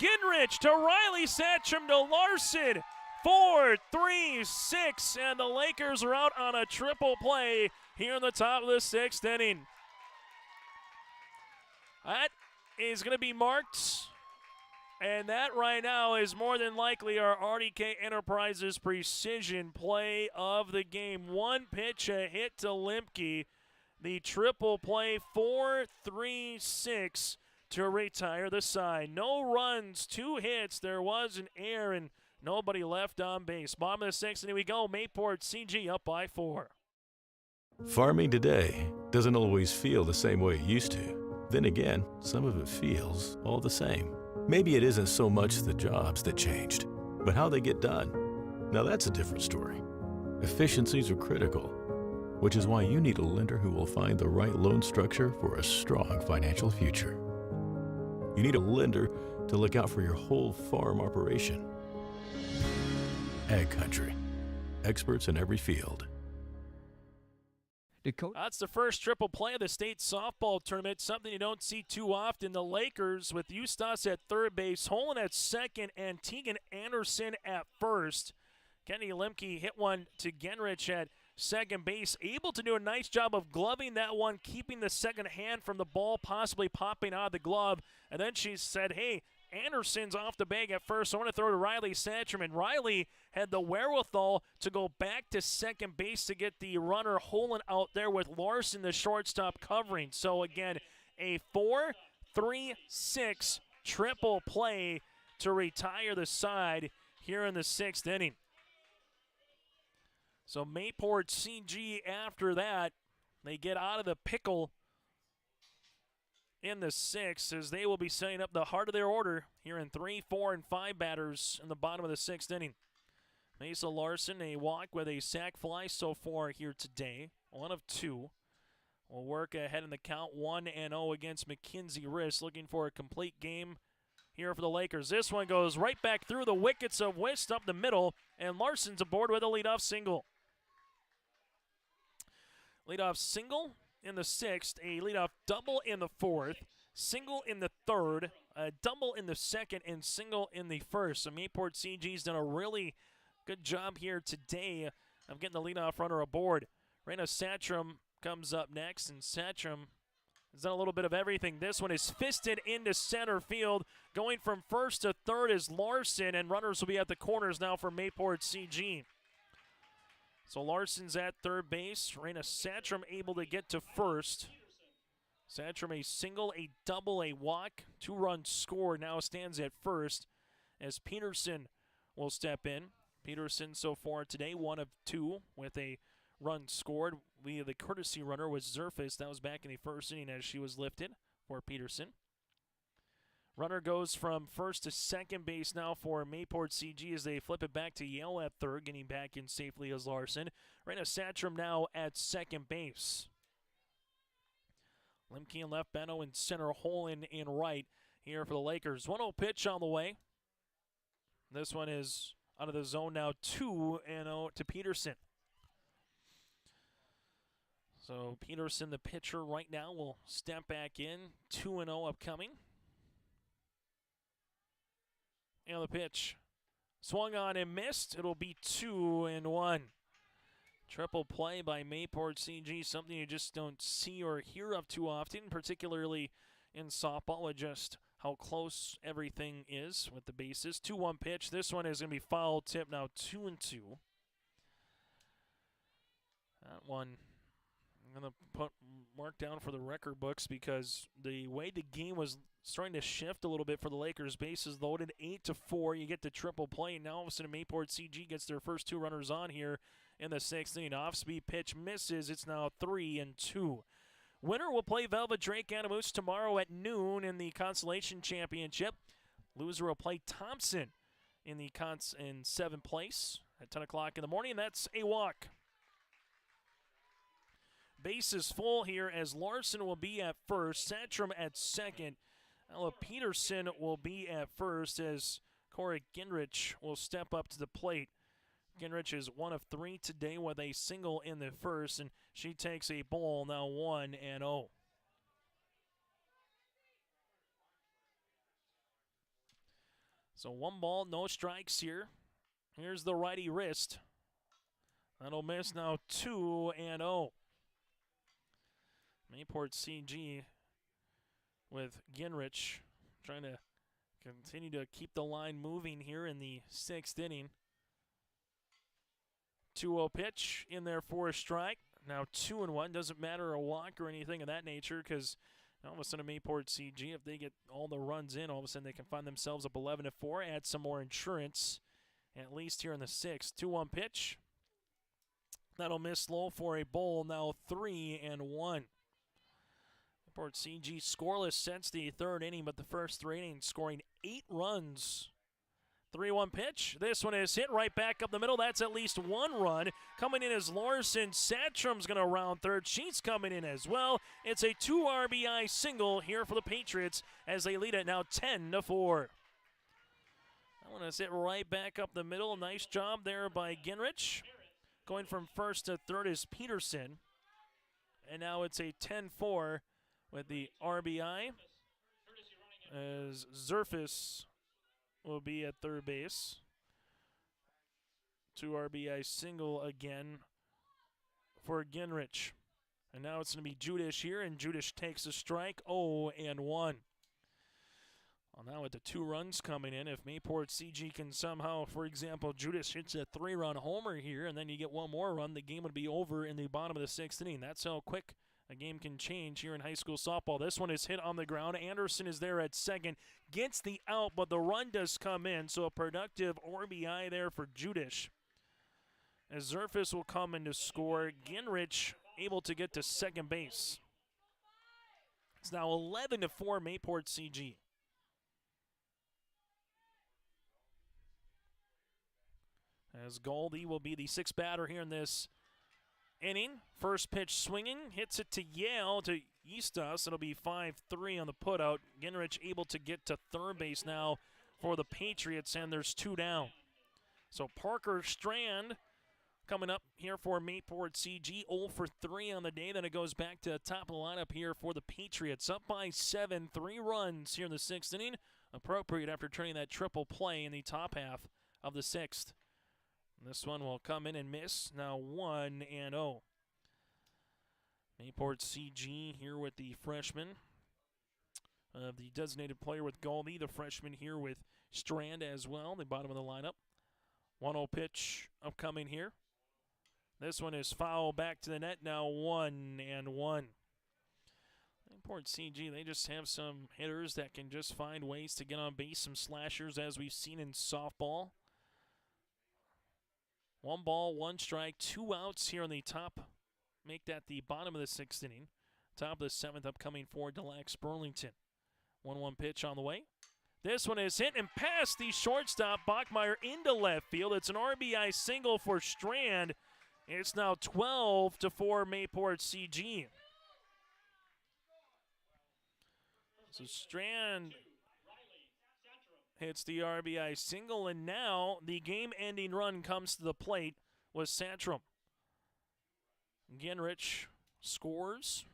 Ginrich to Riley Satcham to Larson. 4, 3, 6, and the Lakers are out on a triple play here in the top of the 6th inning. That is going to be marked, and that right now is more than likely our RDK Enterprises precision play of the game. One pitch, a hit to Lemke. The triple play, 4-3-6 to retire the side. No runs, 2 hits. There was an error, and nobody left on base. Bottom of the 6th, and here we go. Mayport CG up by 4. Farming today doesn't always feel the same way it used to. Then again, some of it feels all the same. Maybe it isn't so much the jobs that changed, but how they get done. Now that's a different story. Efficiencies are critical, which is why you need a lender who will find the right loan structure for a strong financial future. You need a lender to look out for your whole farm operation. Ag Country. Experts in every field. That's the first triple play of the state softball tournament, something you don't see too often. The Lakers with Eustace at third base, Holland at second, and Tegan Anderson at first. Kennedy Lemke hit one to Genrich at second base, able to do a nice job of gloving that one, keeping the second hand from the ball possibly popping out of the glove. And then she said, hey, Anderson's off the bag at first, so I want to throw to Riley Satcham. And Riley had the wherewithal to go back to second base to get the runner Holland out there with Larson, the shortstop, covering. So again, a 4-3-6 triple play to retire the side here in the 6th inning. So Mayport CG after that, they get out of the pickle in the 6th, as they will be setting up the heart of their order here in 3, 4, and 5 batters in the bottom of the 6th inning. Mesa Larson, a walk with a sac fly so far here today, 1 of 2. Will work ahead in the count, 1-0 against McKinsey Riss, looking for a complete game here for the Lakers. This one goes right back through the wickets of West up the middle, and Larson's aboard with a leadoff single. Leadoff single in the 6th, a leadoff double in the 4th, single in the 3rd, a double in the 2nd, and single in the 1st. So Mayport CG's done a really good job here today of getting the leadoff runner aboard. Raina Satcham comes up next, and Satcham has done a little bit of everything. This one is fisted into center field. Going from 1st to 3rd is Larson, and runners will be at the corners now for Mayport CG. So Larson's at third base. Raina Satcham able to get to 1st. Satcham a single, a double, a walk. 2-run score now stands at 1st as Peterson will step in. Peterson so far today, 1 of 2 with a run scored. The courtesy runner was Zerfis. That was back in the 1st inning as she was lifted for Peterson. Runner goes from 1st to 2nd base now for Mayport CG as they flip it back to Yale at 3rd, getting back in safely as Larson. Raina Satcham now at 2nd base. Lemke in left, Benno in center, Holland in right. here for the Lakers. 1-0 pitch on the way. This one is out of the zone now, 2-0 to Peterson. So Peterson, the pitcher right now, will step back in. 2-0 upcoming. And the pitch swung on and missed. It'll be 2-1. Triple play by Mayport CG, something you just don't see or hear of too often, particularly in softball with just how close everything is with the bases. 2-1 pitch. This one is going to be foul tip now, 2-2. That one, I'm going to put mark down for the record books because the way the game was starting to shift a little bit for the Lakers. Bases loaded, 8-4. You get the triple play. Now all of a sudden Mayport CG gets their first 2 runners on here in the 6th inning. Off-speed pitch misses. It's now 3-2. Winner will play Velvet Drake Animus tomorrow at noon in the Consolation Championship. Loser will play Thompson in 7th place at 10 o'clock in the morning. That's a walk. Bases full here as Larson will be at first, Satcham at second. Ella Peterson will be at first as Corey Ginrich will step up to the plate. Ginrich is 1 of 3 today with a single in the first, and she takes a ball, now 1-0. So 1 ball, no strikes here. Here's the righty wrist. That'll miss, now 2-0. Mayport CG with Ginrich trying to continue to keep the line moving here in the 6th inning. 2-0 pitch in there for a strike. Now 2-1. Doesn't matter a walk or anything of that nature because all of a sudden Mayport CG, if they get all the runs in, all of a sudden they can find themselves up 11-4, add some more insurance, at least here in the 6th. 2-1 pitch. That'll miss low for a ball. Now 3-1. Mayport CG scoreless since the 3rd inning, but the first 3 innings scoring 8 runs. 3-1 pitch. This one is hit right back up the middle. That's at least 1 run. Coming in as Larson. Satcham's going to round third. She's coming in as well. It's a 2 RBI single here for the Patriots as they lead it now 10-4. I want to sit right back up the middle. Nice job there by Ginrich. Going from first to third is Peterson. And now it's a 10-4 with the RBI as Zerfus will be at third base. 2 RBI single again for Ginrich. And now it's going to be Judish here, and Judish takes a strike. 0-1. Well, now with the 2 runs coming in, if Mayport CG can somehow, for example, Judish hits a 3-run homer here, and then you get 1 more run, the game would be over in the bottom of the 6th inning. That's how quick a game can change here in high school softball. This one is hit on the ground. Anderson is there at second. Gets the out, but the run does come in. So a productive RBI there for Judish. As Zerfus will come in to score. Ginrich able to get to second base. It's now 11-4 Mayport CG. As Goldie will be the 6th batter here in this inning. First pitch swinging, hits it to Yale, to Eastos. It'll be 5-3 on the putout. Ginrich able to get to third base now for the Patriots, and there's 2 down. So Parker Strand coming up here for Mayport CG, 0 for 3 on the day. Then it goes back to the top of the lineup here for the Patriots. Up by 7, 3 runs here in the 6th inning. Appropriate after turning that triple play in the top half of the 6th. This one will come in and miss. Now 1-0. Mayport CG here with the freshman. The designated player with Galdi, the freshman here with Strand as well, the bottom of the lineup. 1-0 pitch upcoming here. This one is foul back to the net. Now 1-1. Mayport CG, they just have some hitters that can just find ways to get on base, some slashers as we've seen in softball. 1 ball, 1 strike, 2 outs here on the top. Make that the bottom of the 6th inning. Top of the 7th upcoming for Des-Lacs-Burlington. 1-1 pitch on the way. This one is hit and past the shortstop. Bachmeyer into left field. It's an RBI single for Strand. It's now 12-4 Mayport CG. So Strand hits the RBI single, and now the game-ending run comes to the plate with Santrum. Ginrich scores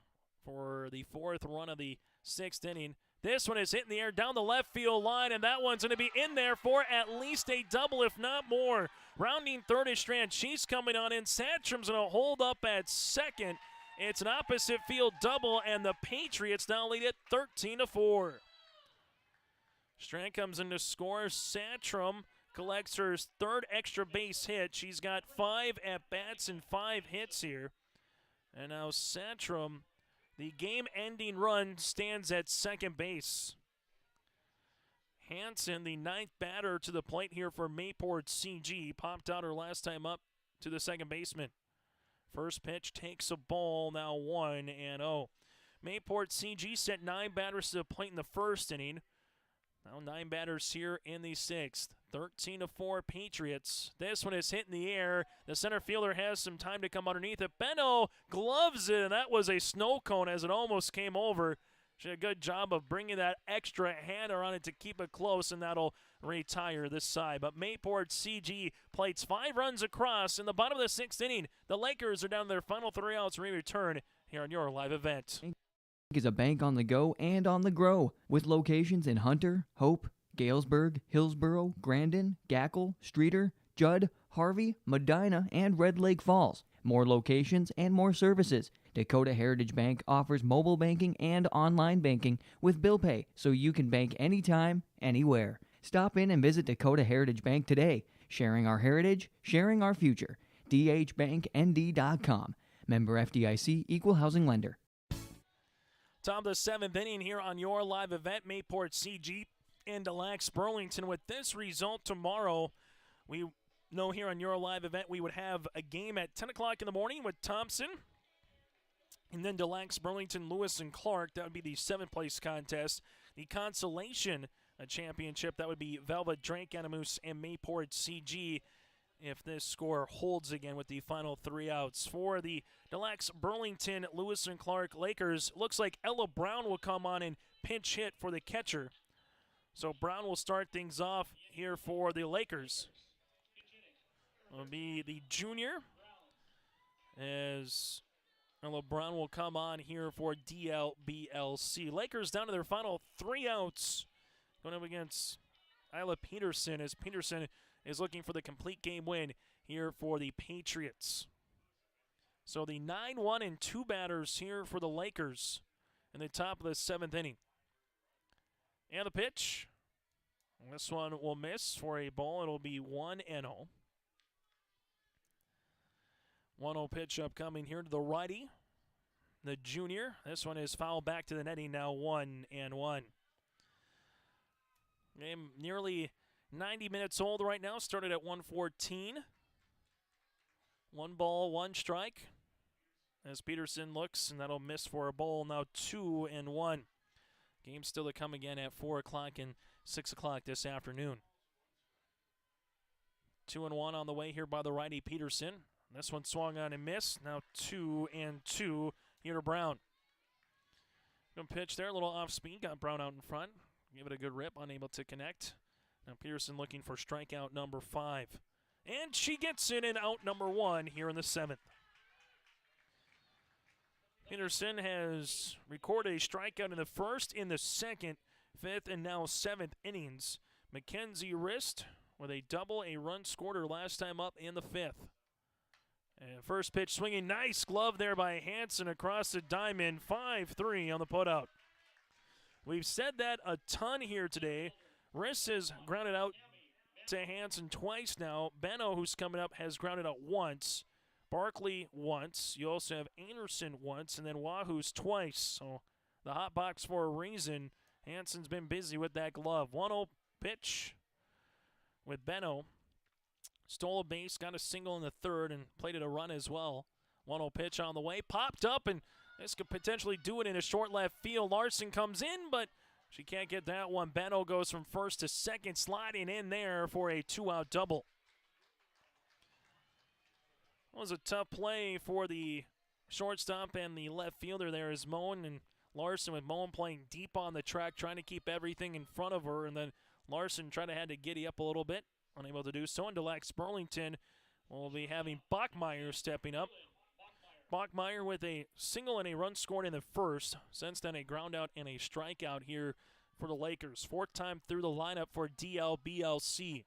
for the 4th run of the 6th inning. This one is hit in the air down the left field line, and that one's going to be in there for at least a double, if not more. Rounding third is Strand. She's coming on in. Santrum's going to hold up at second. It's an opposite field double, and the Patriots now lead it 13-4. Strand comes in to score. Santrum collects her 3rd extra base hit. She's got 5 at-bats and 5 hits here. And now Santrum, the game-ending run, stands at second base. Hansen, the 9th batter to the plate here for Mayport CG, popped out her last time up to the second baseman. First pitch takes a ball, now 1-0. Mayport CG sent 9 batters to the plate in the 1st inning. Now 9 batters here in the 6th. 13-4 Patriots. This one is hit in the air. The center fielder has some time to come underneath it. Benno gloves it, and that was a snow cone as it almost came over. She did a good job of bringing that extra hander on it to keep it close, and that'll retire this side. But Mayport CG plates 5 runs across in the bottom of the 6th inning. The Lakers are down to their final 3 outs. We return here on your live event. Is a bank on the go and on the grow, with locations in Hunter, Hope, Galesburg, Hillsborough, Grandin, Gackle, Streeter, Judd, Harvey, Medina, and Red Lake Falls. More locations and more services. Dakota Heritage Bank offers mobile banking and online banking with bill pay, so you can bank anytime, anywhere. Stop in and visit Dakota Heritage Bank today. Sharing our heritage, sharing our future. dhbanknd.com. Member FDIC, Equal Housing Lender. Top of the 7th inning here on your live event, Mayport CG and Des-Lacs-Burlington. With this result tomorrow, we know here on your live event we would have a game at 10 o'clock in the morning with Thompson. And then Des-Lacs-Burlington, Lewis, and Ckark. That would be the 7th place contest. The Consolation championship, that would be Velvet, Drake, Animus, and Mayport CG. If this score holds again with the final 3 outs. For the Des-Lacs-Burlington, Lewis and Ckark Lakers, looks like Ella Brown will come on and pinch hit for the catcher. So Brown will start things off here for the Lakers. It'll be the junior, as Ella Brown will come on here for DLBLC. Lakers down to their final 3 outs, going up against Isla Peterson, as Peterson is looking for the complete game win here for the Patriots. So the 9-1 and 2 batters here for the Lakers in the top of the 7th inning. And the pitch. This one will miss for a ball. It'll be 1-0. 1-0 pitch upcoming here to the righty, the junior. This one is fouled back to the netting, now 1-1. Game nearly 90 minutes old right now, started at 1:14. 1 ball, 1 strike. As Peterson looks, and that'll miss for a ball, now 2-1. Game still to come again at 4 o'clock and 6 o'clock this afternoon. 2-1 on the way here by the righty Peterson. This one swung on and missed. Now 2-2 here to Brown. Good pitch there, a little off speed. Got Brown out in front. Give it a good rip, unable to connect. Now Peterson looking for strikeout number 5. And she gets in and out number 1 here in the 7th. Peterson has recorded a strikeout in the 1st, in the 2nd, 5th, and now 7th innings. Mackenzie Rist with a double, a run scored her last time up in the 5th. And first pitch swinging, nice glove there by Hansen across the diamond, 5-3 on the putout. We've said that a ton here today. Rist has grounded out to Hansen twice now. Benno, who's coming up, has grounded out once. Barkley once. You also have Anderson once, and then Wahoo's twice. So the hot box for a reason. Hansen's been busy with that glove. 1-0 pitch with Benno. Stole a base, got a single in the 3rd, and plated a run as well. 1-0 pitch on the way. Popped up, and this could potentially do it in a short left field. Larson comes in, but she can't get that one. Benno goes from 1st to 2nd, sliding in there for a 2-out double. It was a tough play for the shortstop and the left fielder there, as Moen and Larson, with Moen playing deep on the track, trying to keep everything in front of her, and then Larson tried to had to giddy up a little bit, unable to do so. And Des-Lacs-Burlington will be having Bachmeyer stepping up. Bachmeyer with a single and a run scored in the first. Since then, a ground out and a strikeout here for the Lakers. Fourth time through the lineup for DLBLC.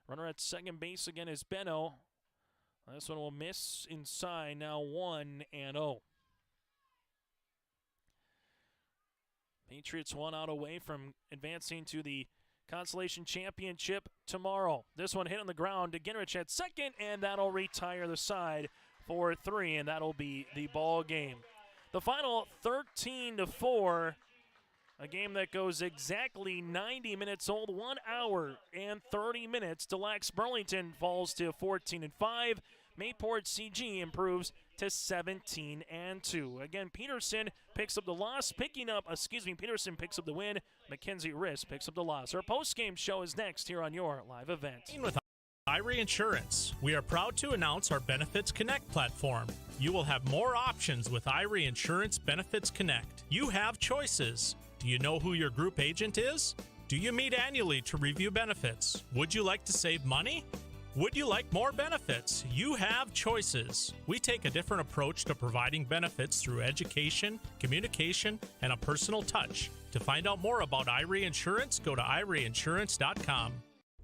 Runner at second base again is Benno. This one will miss inside, now 1-0. Patriots 1 out away from advancing to the Consolation Championship tomorrow. This one hit on the ground to Gingrich at second, and that'll retire the side for 3, and that'll be the ball game. The final 13-4, a game that goes exactly 90 minutes old, 1 hour and 30 minutes. Des-Lacs-Burlington falls to 14-5. Mayport CG improves to 17-2. Again, Peterson picks up the win. Mackenzie Riss picks up the loss. Our post-game show is next here on your live event. With Irie Insurance, we are proud to announce our Benefits Connect platform. You will have more options with Irie Insurance Benefits Connect. You have choices. Do you know who your group agent is? Do you meet annually to review benefits? Would you like to save money? Would you like more benefits? You have choices. We take a different approach to providing benefits through education, communication, and a personal touch. To find out more about Irie Insurance, go to IrieInsurance.com.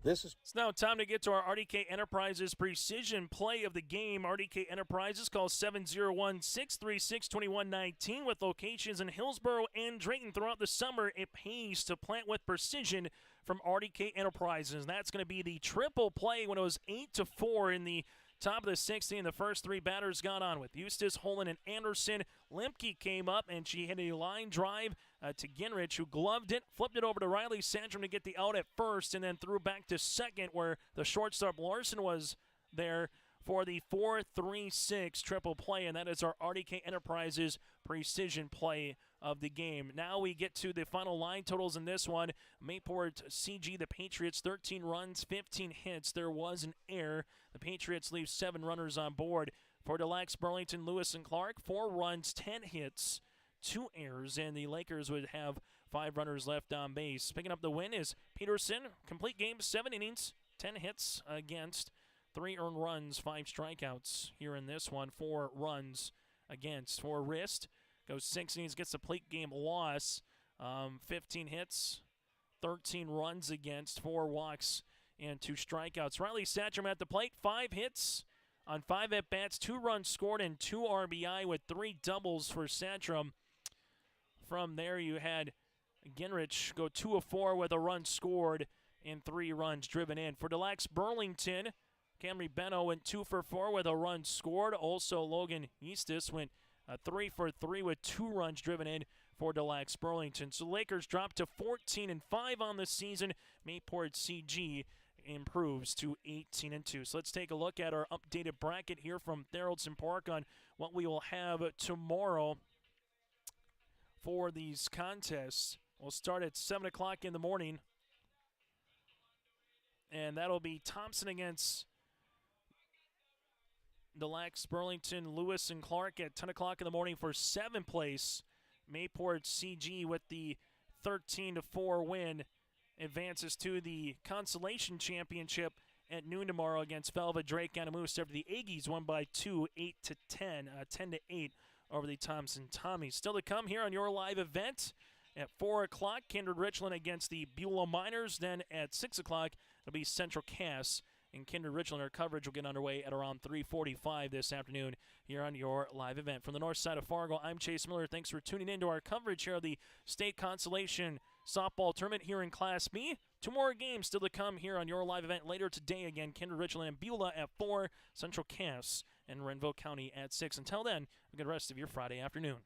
It's now time to get to our RDK Enterprises precision play of the game. RDK Enterprises, call 701-636-2119 with locations in Hillsborough and Drayton throughout the summer. It pays to plant with precision from RDK Enterprises. That's going to be the triple play when it was 8-4 in the top of the 60, and the first 3 batters got on with Eustace, Holland, and Anderson. Lemke came up, and she hit a line drive to Gingrich, who gloved it, flipped it over to Riley Sandstrom to get the out at first, and then threw back to second where the shortstop Larson was there for the 4-3-6 triple play, and that is our RDK Enterprises precision play of the game. Now we get to the final line totals in this one. Mayport CG, the Patriots, 13 runs, 15 hits. There was an error. The Patriots leave 7 runners on board. For Des-Lacs-Burlington, Lewis and Ckark, 4 runs, 10 hits, 2 errors, and the Lakers would have 5 runners left on base. Picking up the win is Peterson. Complete game, 7 innings, 10 hits against, 3 earned runs, 5 strikeouts here in this one, 4 runs against. For Rist, goes 6 innings, gets a plate game loss, 15 hits, 13 runs against, 4 walks, and 2 strikeouts. Riley Sandstrom at the plate, 5 hits on 5 at-bats, 2 runs scored, and 2 RBI with 3 doubles for Sandstrom. From there, you had Gingrich go 2 of 4 with a run scored and 3 runs driven in. For Des-Lacs-Burlington, Camry Benno went 2 for 4 with a run scored. Also, Logan Eustace went 3 for 3 with 2 runs driven in for Des-Lacs-Burlington. So Lakers dropped to 14-5 on the season. Mayport CG improves to 18-2. So let's take a look at our updated bracket here from Theraldson Park on what we will have tomorrow for these contests. We'll start at 7 o'clock in the morning, and that'll be Thompson against Des-Lacs-Burlington, Lewis and Ckark at 10 o'clock in the morning for 7th place. Mayport CG with the 13-4 win advances to the Consolation Championship at noon tomorrow against Velva Drake and Moose after the Aggies won by 2, 10-8 over the Thompson Tommies. Still to come here on your live event at 4 o'clock, Kindred Richland against the Beulah Miners. Then at 6 o'clock, it'll be Central Cass and Kindred Richland. Our coverage will get underway at around 3:45 this afternoon here on your live event. From the north side of Fargo, I'm Chase Miller. Thanks for tuning in to our coverage here of the State Consolation Softball Tournament here in Class B. 2 more games still to come here on your live event later today. Again, Kindred Richland and Beulah at 4, Central Cass and Renville County at 6. Until then, have a good rest of your Friday afternoon.